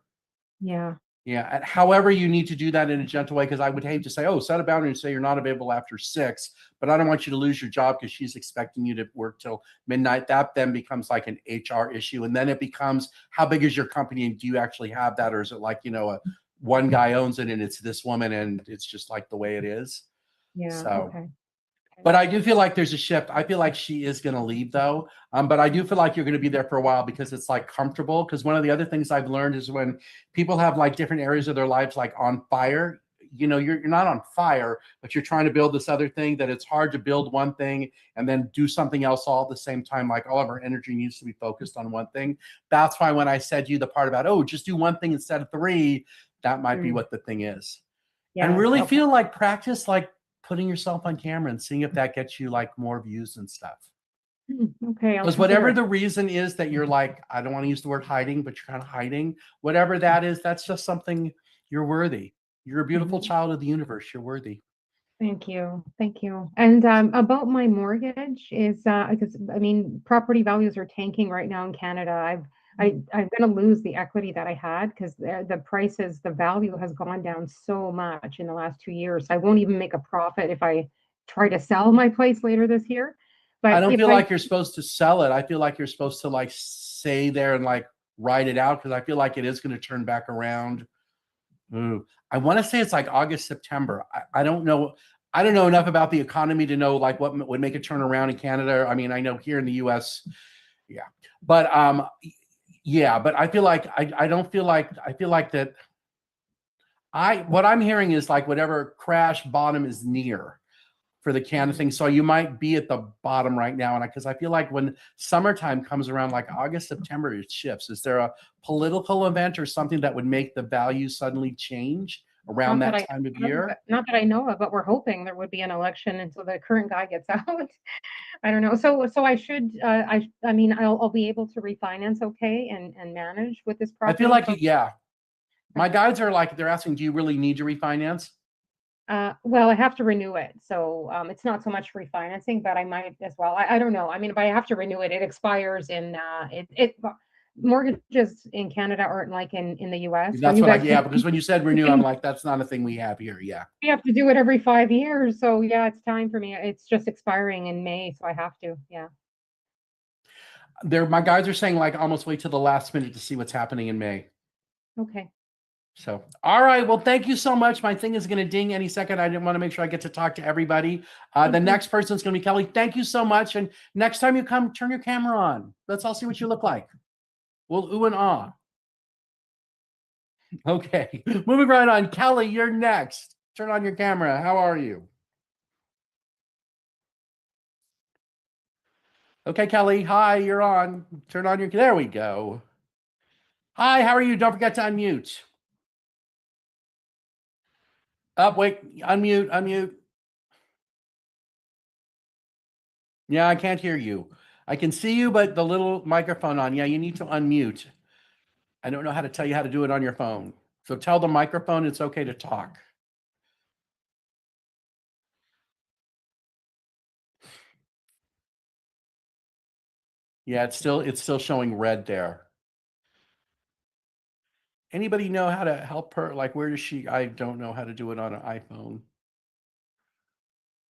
G: yeah,
C: Yeah. And however, you need to do that in a gentle way, because I would hate to say, oh, set a boundary and say you're not available after 6, but I don't want you to lose your job because she's expecting you to work till midnight. That then becomes like an HR issue. And then it becomes, how big is your company and do you actually have that? Or is it like, one guy owns it and it's this woman and it's just like the way it is?
G: yeah,
C: So.
G: okay.
C: But I do feel like there's a shift. I feel like she is going to leave though. But I do feel like you're going to be there for a while because it's like comfortable. Because one of the other things I've learned is when people have like different areas of their lives like on fire, you're not on fire, but you're trying to build this other thing, that it's hard to build one thing and then do something else all at the same time. Like all of our energy needs to be focused on one thing. That's why when I said to you the part about, oh, just do one thing instead of 3, that might be what the thing is. And
G: Yes,
C: really
G: okay.
C: feel like practice, like putting yourself on camera and seeing if that gets you like more views and stuff.
G: Okay, I'll
C: Because
G: consider
C: whatever
G: it.
C: the reason is that you're like, I don't want to use the word hiding, but you're kind of hiding, whatever that is, that's just something. You're worthy. You're a beautiful child of the universe. You're worthy.
G: Thank you. Thank you. And about my mortgage is because I mean property values are tanking right now in Canada. I'm going to lose the equity that I had because the value has gone down so much in the last 2 years. I won't even make a profit if I try to sell my place later this year.
C: I
G: But
C: don't
G: if
C: feel
G: I
C: like you're supposed to sell it. I feel like you're supposed to like stay there and like ride it out, because I feel like it is going to turn back around. Ooh. I want to say it's like August, September. I don't know. I don't know enough about the economy to know like what would make it turn around in Canada. I mean, I know here in the US, yeah. But yeah, but I feel like I don't feel like I feel like that what I'm hearing is like whatever crash bottom is near for the Canada thing. So you might be at the bottom right now. And because I feel like when summertime comes around, like August, September, it shifts. Is there a political event or something that would make the value suddenly change around
G: not that
C: that
G: I
C: time of year?
G: not that I know of, but we're hoping there would be an election until the current guy gets out. I don't know. So I should I mean I'll be able to refinance okay and manage with this
C: I feel
G: property.
C: like, yeah, my guides are like, they're asking, do you really need to refinance?
G: Well, I have to renew it, so it's not so much refinancing, but I might as well. I don't know. I mean, if I have to renew it, it expires in mortgages in Canada aren't like in the US where
C: That's
G: you
C: what
G: guys
C: yeah, because when you said renew, I'm like, that's not a thing we have here. Yeah.
G: you have to do it every 5 years. So yeah, it's time for me. It's just expiring in May, so I have to. Yeah.
C: My guides are saying like almost wait till the last minute to see what's happening in May.
G: Okay.
C: So, all right. Well, thank you so much. My thing is going to ding any second. I didn't want to make sure I get to talk to everybody. The next person is going to be Kelly. Thank you so much. And next time you come, turn your camera on. Let's all see what you look like. We'll ooh and ah. Okay. Moving right on. Kelly, you're next. Turn on your camera. How are you? Okay, Kelly. Hi, you're on. Turn on your, there we go. Hi, how are you? Don't forget to unmute. Up, wait, unmute. Yeah, I can't hear you. I can see you, but the little microphone on. Yeah, you need to unmute. I don't know how to tell you how to do it on your phone. So tell the microphone it's okay to talk. Yeah, it's still showing red there. Anybody know how to help her? Like, where does she? I don't know how to do it on an iPhone.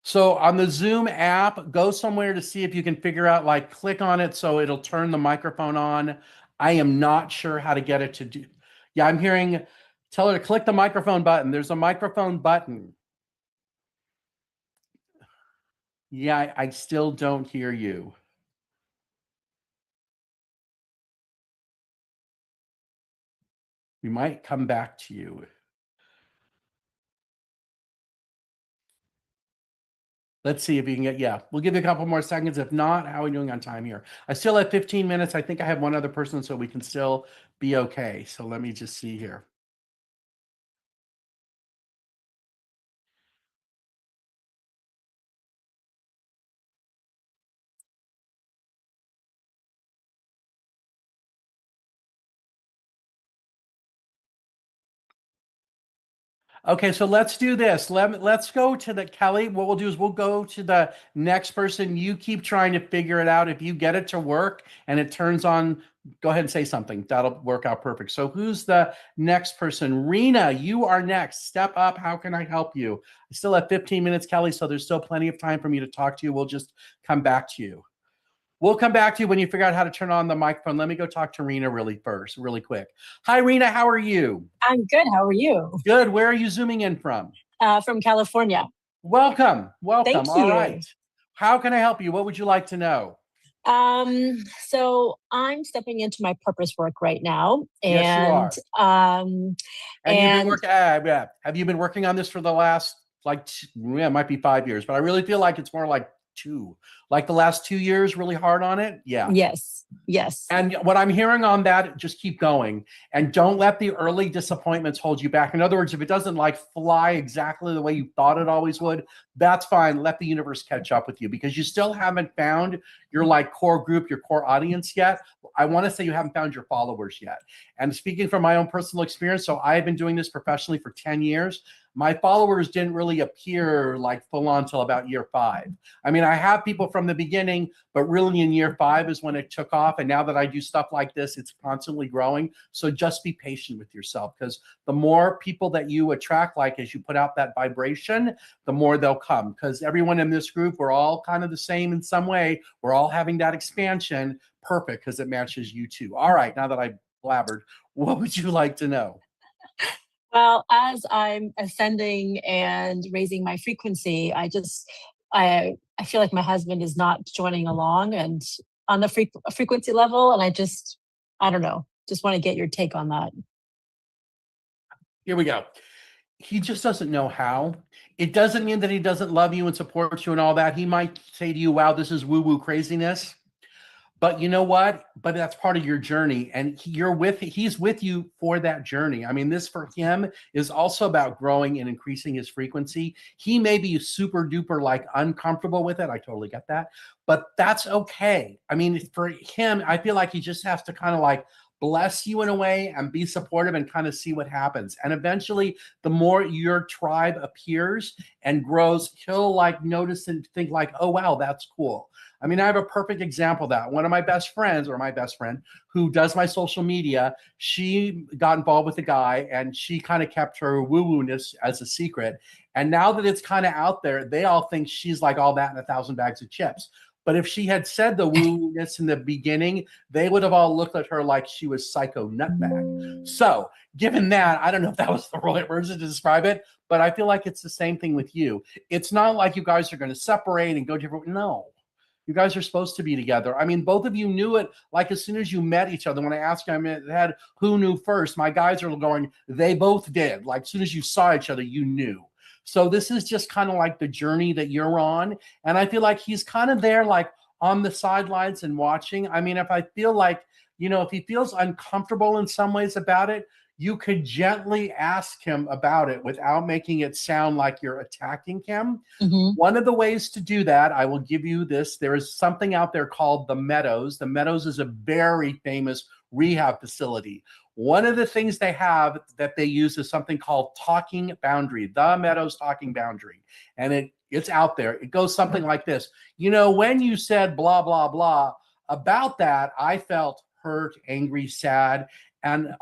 C: So on the Zoom app, go somewhere to see if you can figure out, like, click on it so it'll turn the microphone on. I am not sure how to get it to do. Yeah, I'm hearing, tell her to click the microphone button. There's a microphone button. Yeah, I still don't hear you. We might come back to you. Let's see if you can get, yeah, we'll give you a couple more seconds. If not, how are we doing on time here? I still have 15 minutes. I think I have one other person, so we can still be okay. So let me just see here. Okay, so let's do this. Let's go to the Kelly. What we'll do is we'll go to the next person. You keep trying to figure it out. If you get it to work and it turns on, go ahead and say something. That'll work out perfect. So who's the next person? Reena, you are next. Step up. How can I help you? I still have 15 minutes, Kelly, so there's still plenty of time for me to talk to you. We'll just come back to you. We'll come back to you when you figure out how to turn on the microphone. Let me go talk to Reena really quick. Hi, Reena. How are you?
H: I'm good. How are you?
C: Good. Where are you zooming in from?
H: From California.
C: Welcome.
H: Thank
C: All
H: you.
C: right. How can I help you? What would you like to know?
H: So I'm stepping into my purpose work right now,
C: Yes, you are.
H: and
C: you've been working. Have you been working on this for the last it might be 5 years, but I really feel like it's more like 2, like the last 2 years, really hard on it. Yeah.
H: Yes.
C: And what I'm hearing on that, just keep going and don't let the early disappointments hold you back. In other words, if it doesn't like fly exactly the way you thought it always would, that's fine. Let the universe catch up with you because you still haven't found your like core group, your core audience yet. I want to say you haven't found your followers yet. And speaking from my own personal experience, so I've been doing this professionally for 10 years. My followers didn't really appear like full on till about year 5. I mean, I have people from the beginning, but really in year 5 is when it took off. And now that I do stuff like this, it's constantly growing. So just be patient with yourself because the more people that you attract, like as you put out that vibration, the more they'll come. Because everyone in this group, we're all kind of the same in some way. We're all having that expansion. Perfect, because it matches you too. All right, now that I blabbered, what would you like to know?
H: Well, as I'm ascending and raising my frequency, I feel like my husband is not joining along and on the frequency level. And I don't know, just want to get your take on that.
C: Here we go. He just doesn't know how. It doesn't mean that he doesn't love you and support you and all that. He might say to you, wow, this is woo-woo craziness. But you know what? But that's part of your journey. And he's with you for that journey. I mean, this for him is also about growing and increasing his frequency. He may be super duper like uncomfortable with it. I totally get that. But that's okay. I mean, for him, I feel like he just has to kind of like bless you in a way and be supportive and kind of see what happens. And eventually, the more your tribe appears and grows, he'll like notice and think like, oh, wow, that's cool. I mean, I have a perfect example of that. One of my best friends, or my best friend, who does my social media, she got involved with a guy and she kind of kept her woo-woo-ness as a secret. And now that it's kind of out there, they all think she's like all that in 1,000 bags of chips. But if she had said the woo-ness in the beginning, they would have all looked at her like she was psycho nutbag. So given that, I don't know if that was the right words to describe it, but I feel like it's the same thing with you. It's not like you guys are going to separate and go different. No. You guys are supposed to be together. I mean, both of you knew it like as soon as you met each other. When I asked him who knew first, my guys are going, they both did. Like as soon as you saw each other, you knew. So this is just kind of like the journey that you're on. And I feel like he's kind of there like on the sidelines and watching. I mean, if I feel like, if he feels uncomfortable in some ways about it, you could gently ask him about it without making it sound like you're attacking him. Mm-hmm. One of the ways to do that, I will give you this. There is something out there called the Meadows. The Meadows is a very famous rehab facility. One of the things they have that they use is something called talking boundary, the Meadows talking boundary. And it's out there. It goes something like this. When you said blah, blah, blah about that, I felt hurt, angry, sad. And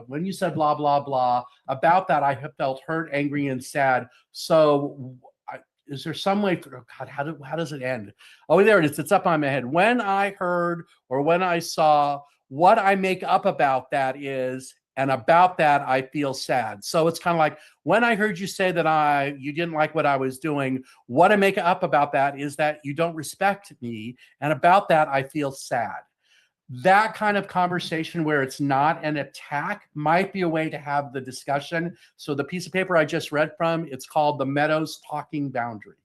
C: when you said blah, blah, blah about that, I have felt hurt, angry, and sad. So is there some way, God, how does it end? Oh, there it is. It's up on my head. When I heard or when I saw, what I make up about that is, and about that, I feel sad. So it's kind of like when I heard you say that you didn't like what I was doing, what I make up about that is that you don't respect me. And about that, I feel sad. That kind of conversation where it's not an attack might be a way to have the discussion. So the piece of paper I just read from, it's called the Meadows Talking Boundary.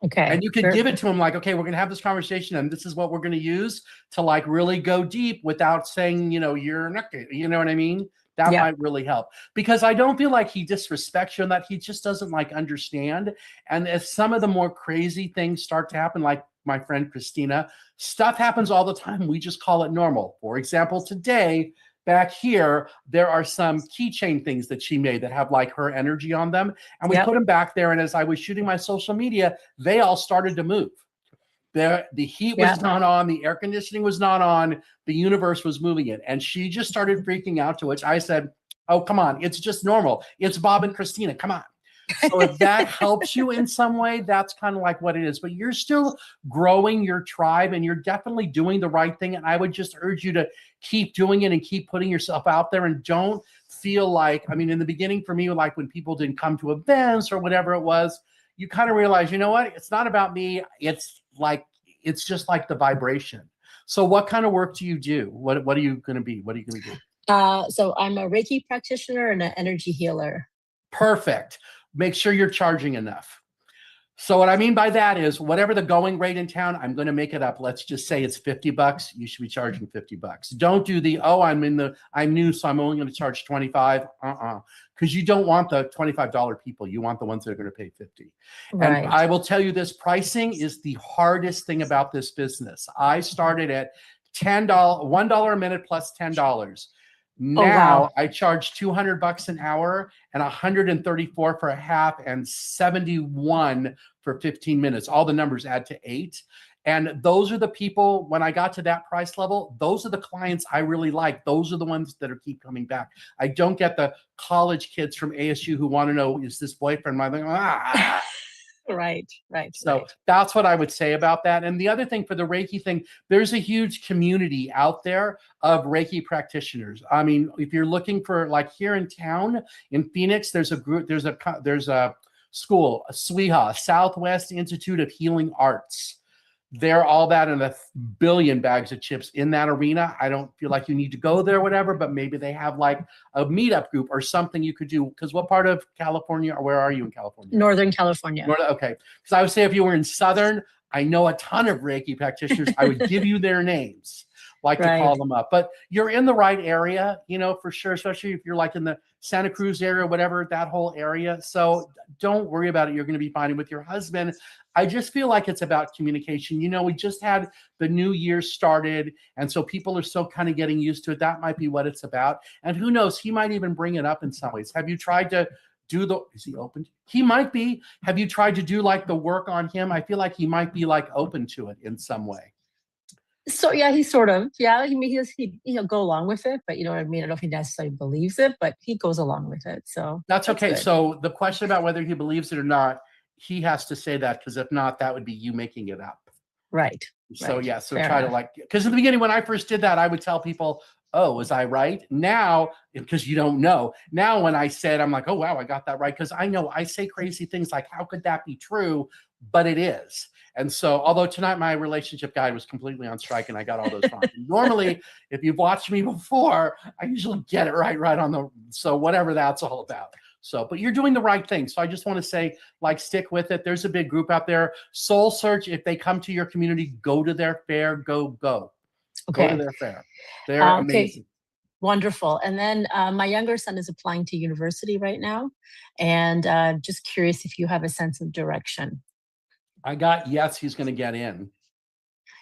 H: Okay.
C: And you could give it to him like, okay, we're going to have this conversation and this is what we're going to use to like really go deep without saying, you're not, you know what I mean? That might really help because I don't feel like he disrespects you and that he just doesn't like understand. And if some of the more crazy things start to happen, like my friend Christina, stuff happens all the time. We just call it normal. For example, today, back here, there are some keychain things that she made that have like her energy on them. And we
H: Yep.
C: put them back there. And as I was shooting my social media, they all started to move. The heat was
H: Yeah.
C: not on, the air conditioning was not on, the universe was moving it. And she just started freaking out, to which I said, oh, come on, it's just normal. It's Bob and Christina, come on. So if that helps you in some way, that's kind of like what it is. But you're still growing your tribe and you're definitely doing the right thing. And I would just urge you to keep doing it and keep putting yourself out there, and don't feel like, I mean, in the beginning for me, like when people didn't come to events or whatever it was, you kind of realize, you know what, it's not about me. It's just like the vibration. So what kind of work do you do? What are you going to be? What are you going to do?
H: So I'm a Reiki practitioner and an energy healer.
C: Perfect. Make sure you're charging enough. So what I mean by that is whatever the going rate in town, I'm going to make it up. Let's just say it's $50. You should be charging $50. Don't do the, oh, I'm new, so I'm only going to charge 25. Because you don't want the $25 people. You want the ones that are going to pay 50.
H: Right.
C: And I will tell you this, pricing is the hardest thing about this business. I started at $1 a minute plus $10. Now I charge $200 an hour and $134 for a half and $71 for 15 minutes. All the numbers add to 8. And those are the people, when I got to that price level, those are the clients I really like. Those are the ones that keep coming back. I don't get the college kids from ASU who want to know, is this boyfriend mine?
H: Right.
C: So that's what I would say about that. And the other thing for the Reiki thing, there's a huge community out there of Reiki practitioners. I mean, if you're looking for, like here in town in Phoenix, there's a group, there's a school, SWIHA, Southwest Institute of Healing Arts. They're all that and a billion bags of chips in that arena. I don't feel like you need to go there or whatever, but maybe they have like a meetup group or something you could do. Because what part of California, or where are you in California?
H: Northern California.
C: Okay. Because I would say if you were in Southern, I know a ton of Reiki practitioners. I would give you their names, to call them up. But you're in the right area, for sure, especially if you're like in the Santa Cruz area, whatever, that whole area. So don't worry about it. You're going to be fine with your husband. I just feel like it's about communication. We just had the new year started, and so people are still kind of getting used to it. That might be what it's about. And who knows, he might even bring it up in some ways. Have you tried to is he open? He might be. Have you tried to do like the work on him? I feel like he might be like open to it in some way.
H: So yeah, he sort of, he'll go along with it, but you know what I mean? I don't know if he necessarily believes it, but he goes along with it. So
C: that's okay.
H: Good.
C: So the question about whether he believes it or not, he has to say that, because if not, that would be you making it up.
H: Right.
C: So yeah, so
H: Fair
C: try
H: enough.
C: to because in the beginning when I first did that, I would tell people, oh, was I right? Now, because you don't know. Now when I said, I'm like, oh, wow, I got that right. Because I know I say crazy things like, how could that be true? But it is. And so, although tonight my relationship guide was completely on strike and I got all those wrong. Normally, if you've watched me before, I usually get it right on so whatever that's all about. So, but you're doing the right thing. So I just want to say, stick with it. There's a big group out there. Soul Search, if they come to your community, go to their fair, go.
H: Okay.
C: Go to their fair. They're amazing.
H: Wonderful. And then my younger son is applying to university right now. And just curious if you have a sense of direction.
C: I got, yes, he's going to get in.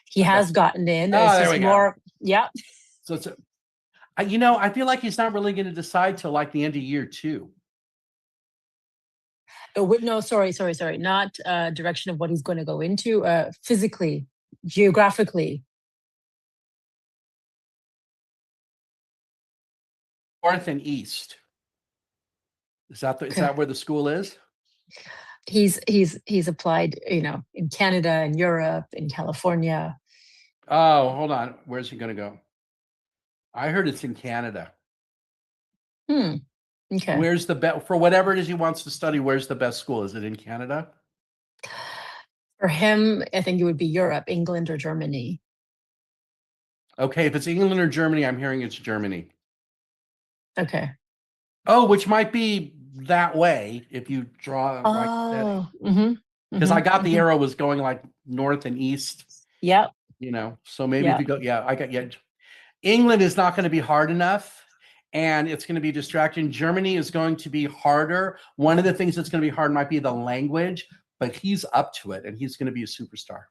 H: He has gotten in.
C: Oh,
H: It's
C: there
H: just
C: we go.
H: more, yeah.
C: So it's, I feel like he's not really going to decide till like the end of year 2.
H: No, sorry. Not direction of what he's going to go into, physically, geographically.
C: North and east. Is that where the school is?
H: He's applied, in Canada, in Europe, in California.
C: Oh, hold on. Where's he going to go? I heard it's in Canada.
H: Okay.
C: Where's the best, for whatever it is he wants to study, where's the best school? Is it in Canada?
H: For him, I think it would be Europe, England or Germany.
C: Okay, if it's England or Germany, I'm hearing it's Germany.
H: Okay.
C: Oh, which might be that way if you draw like that. Because I got the arrow was going like north and east.
H: Yep.
C: So maybe if you go, England is not going to be hard enough. And it's going to be distracting. Germany is going to be harder. One of the things that's going to be hard might be the language, but he's up to it and he's going to be a superstar.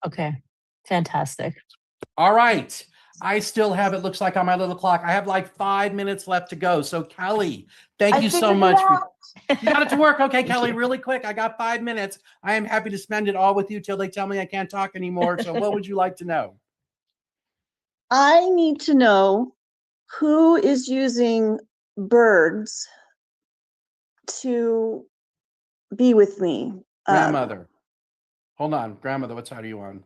H: Okay. Fantastic.
C: All right. I still have, it looks like on my little clock, I have like 5 minutes left to go. So Kelly, thank you so much. You got it to work. Okay, Kelly, really quick. I got 5 minutes. I am happy to spend it all with you till they tell me I can't talk anymore. So what would you like to know?
I: I need to know who is using birds to be with me.
C: Grandmother. Hold on. Grandmother, what side are you on?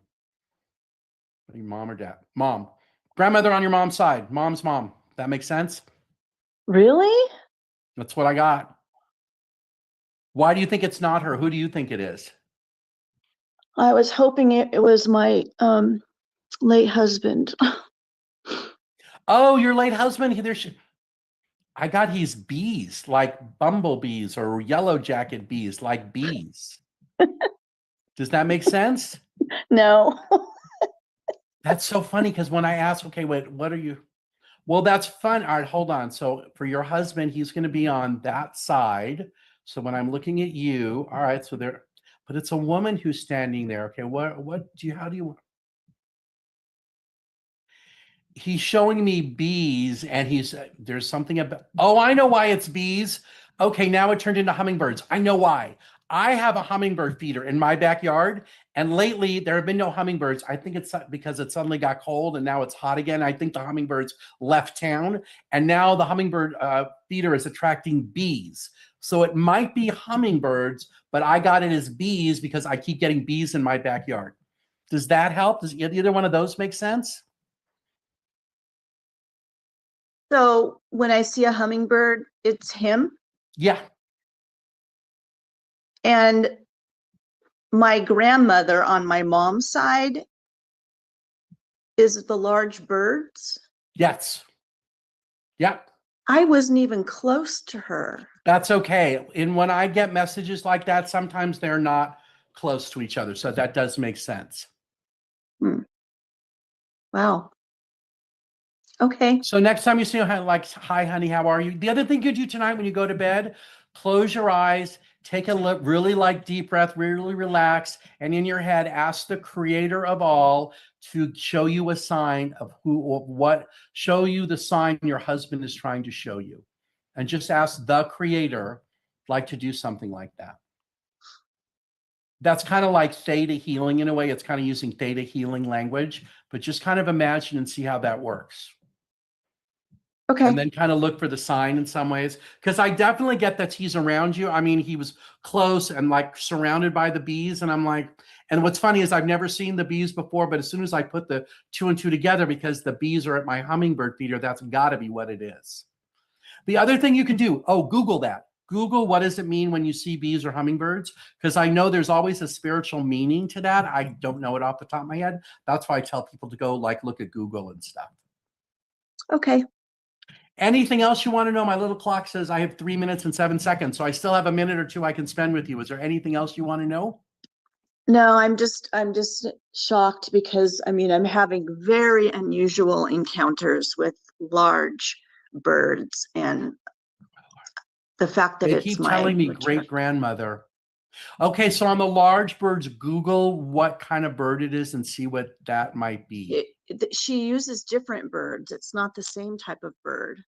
C: Are you mom or dad? Mom. Grandmother on your mom's side. Mom's mom. That makes sense?
I: Really?
C: That's what I got. Why do you think it's not her? Who do you think it is?
I: I was hoping it was my late husband.
C: Oh, your late husband. I got he's bees, like bumblebees or yellow jacket bees, like bees. Does that make sense?
I: No.
C: That's so funny because when I ask, okay, wait, what are you? Well, that's fun. All right, hold on. So for your husband, he's going to be on that side. So when I'm looking at you, all right, so there, but it's a woman who's standing there. Okay, how do you? He's showing me bees and there's something about, oh, I know why it's bees. Okay, now it turned into hummingbirds. I know why. I have a hummingbird feeder in my backyard, and lately there have been no hummingbirds. I think it's because it suddenly got cold and now it's hot again. I think the hummingbirds left town, and now the hummingbird feeder is attracting bees. So it might be hummingbirds, but I got it as bees because I keep getting bees in my backyard. Does that help? Does either one of those make sense?
I: So when I see a hummingbird, it's him.
C: Yeah.
I: And my grandmother on my mom's side is the large birds.
C: Yes. Yep.
I: I wasn't even close to her.
C: That's okay. And when I get messages like that, sometimes they're not close to each other. So that does make sense.
I: Wow. Okay.
C: So next time you see her, like, hi, honey, how are you? The other thing you do tonight when you go to bed, close your eyes, take a look, really like deep breath, really relax, and in your head, ask the creator of all to show you a sign of show you the sign your husband is trying to show you. And just ask the creator, like, to do something like that. That's kind of like theta healing in a way. It's kind of using theta healing language, but just kind of imagine and see how that works.
I: Okay.
C: And then kind of look for the sign in some ways. Because I definitely get that he's around you. I mean, he was close and like surrounded by the bees. And I'm like, and what's funny is I've never seen the bees before, but as soon as I put the 2 and 2 together, because the bees are at my hummingbird feeder, that's got to be what it is. The other thing you can do, Google that. Google, what does it mean when you see bees or hummingbirds? Because I know there's always a spiritual meaning to that. I don't know it off the top of my head. That's why I tell people to go like look at Google and stuff.
I: Okay.
C: Anything else you want to know? My little clock says I have 3 minutes and 7 seconds. So I still have a minute or two I can spend with you. Is there anything else you want to know?
I: No, I'm just shocked because I'm having very unusual encounters with large birds, and the fact that
C: They
I: it's
C: keep
I: my
C: telling me
I: maternal-
C: great grandmother. Okay, so on the large birds, Google what kind of bird it is and see what that might be.
I: She uses different birds. It's not the same type of bird.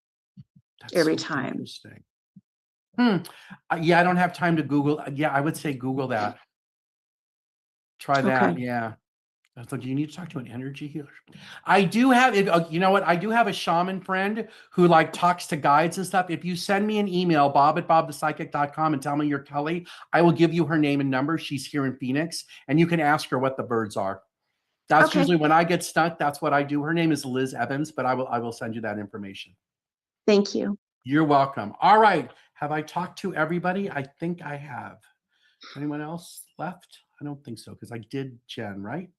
C: That's
I: every
C: so
I: time.
C: Interesting. Yeah, I don't have time to Google. Yeah, I would say Google that. Try that.
I: Okay.
C: Yeah. I thought, do you need to talk to an energy healer? I do have it. You know what? I do have a shaman friend who like talks to guides and stuff. If you send me an email, bob@bobthepsychic.com, and tell me you're Kelly, I will give you her name and number. She's here in Phoenix, and you can ask her what the birds are. That's
I: Okay.
C: usually when I get stuck. That's what I do. Her name is Liz Evans, but I will send you that information.
I: Thank you.
C: You're welcome. All right. Have I talked to everybody? I think I have. Anyone else left? I don't think so, because I did Jen, right?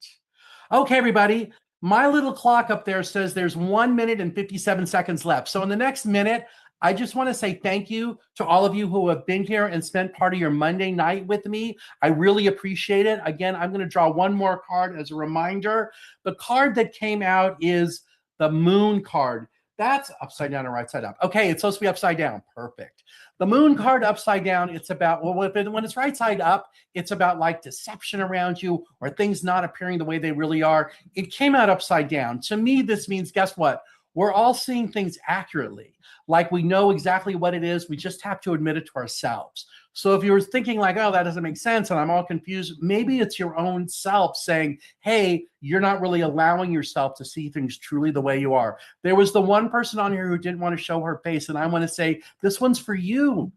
C: Okay, everybody. My little clock up there says there's 1 minute and 57 seconds left. So in the next minute, I just want to say thank you to all of you who have been here and spent part of your Monday night with me. I really appreciate it. Again, I'm going to draw one more card as a reminder. The card that came out is the Moon card. That's upside down and right side up. Okay, it's supposed to be upside down. Perfect. The moon card upside down, it's about, well, when it's right side up, it's about like deception around you or things not appearing the way they really are. It came out upside down. To me, this means, guess what? We're all seeing things accurately. Like we know exactly what it is. We just have to admit it to ourselves. So if you're thinking like, oh, that doesn't make sense and I'm all confused, maybe it's your own self saying, hey, you're not really allowing yourself to see things truly the way you are. There was the one person on here who didn't want to show her face. And I want to say, this one's for you.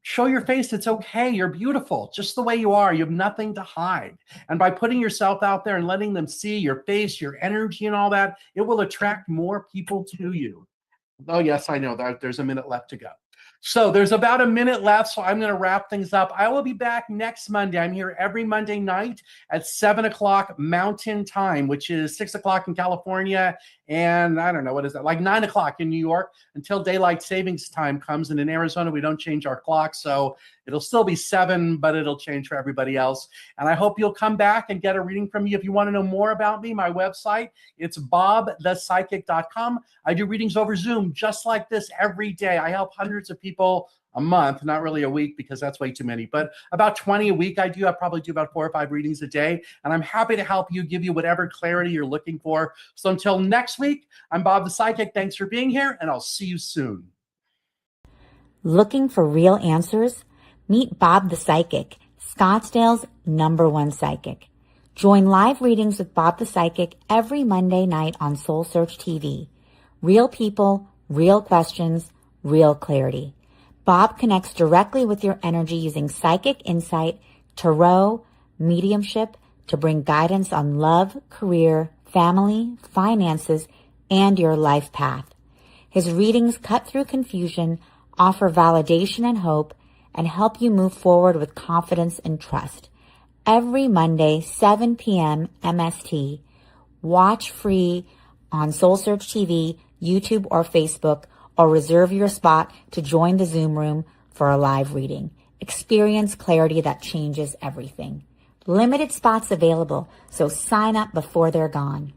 C: Show your face. It's okay. You're beautiful just the way you are. You have nothing to hide. And by putting yourself out there and letting them see your face, your energy and all that, it will attract more people to you. Oh, yes, I know that there's a minute left to go. So there's about a minute left, so I'm going to wrap things up. I will be back next Monday. I'm here every Monday night at 7 o'clock Mountain Time, which is 6 o'clock in California, and I don't know, what is that, like 9 o'clock in New York, until daylight savings time comes. And in Arizona, we don't change our clock, so it'll still be 7, but it'll change for everybody else. And I hope you'll come back and get a reading from me. If you want to know more about me, my website, it's bobthepsychic.com. I do readings over Zoom just like this every day. I help hundreds of people a month, not really a week because that's way too many, but about 20 a week I do. I probably do about 4 or 5 readings a day, and I'm happy to help you, give you whatever clarity you're looking for. So until next week, I'm Bob the Psychic. Thanks for being here, and I'll see you soon.
A: Looking for real answers? Meet Bob the Psychic, Scottsdale's #1 psychic. Join live readings with Bob the Psychic every Monday night on Soul Search TV. Real people, real questions, real clarity. Bob connects directly with your energy using psychic insight, tarot, mediumship to bring guidance on love, career, family, finances, and your life path. His readings cut through confusion, offer validation and hope, and help you move forward with confidence and trust. Every Monday, 7 p.m. MST. Watch free on Soul Search TV, YouTube, or Facebook, or reserve your spot to join the Zoom room for a live reading. Experience clarity that changes everything. Limited spots available, so sign up before they're gone.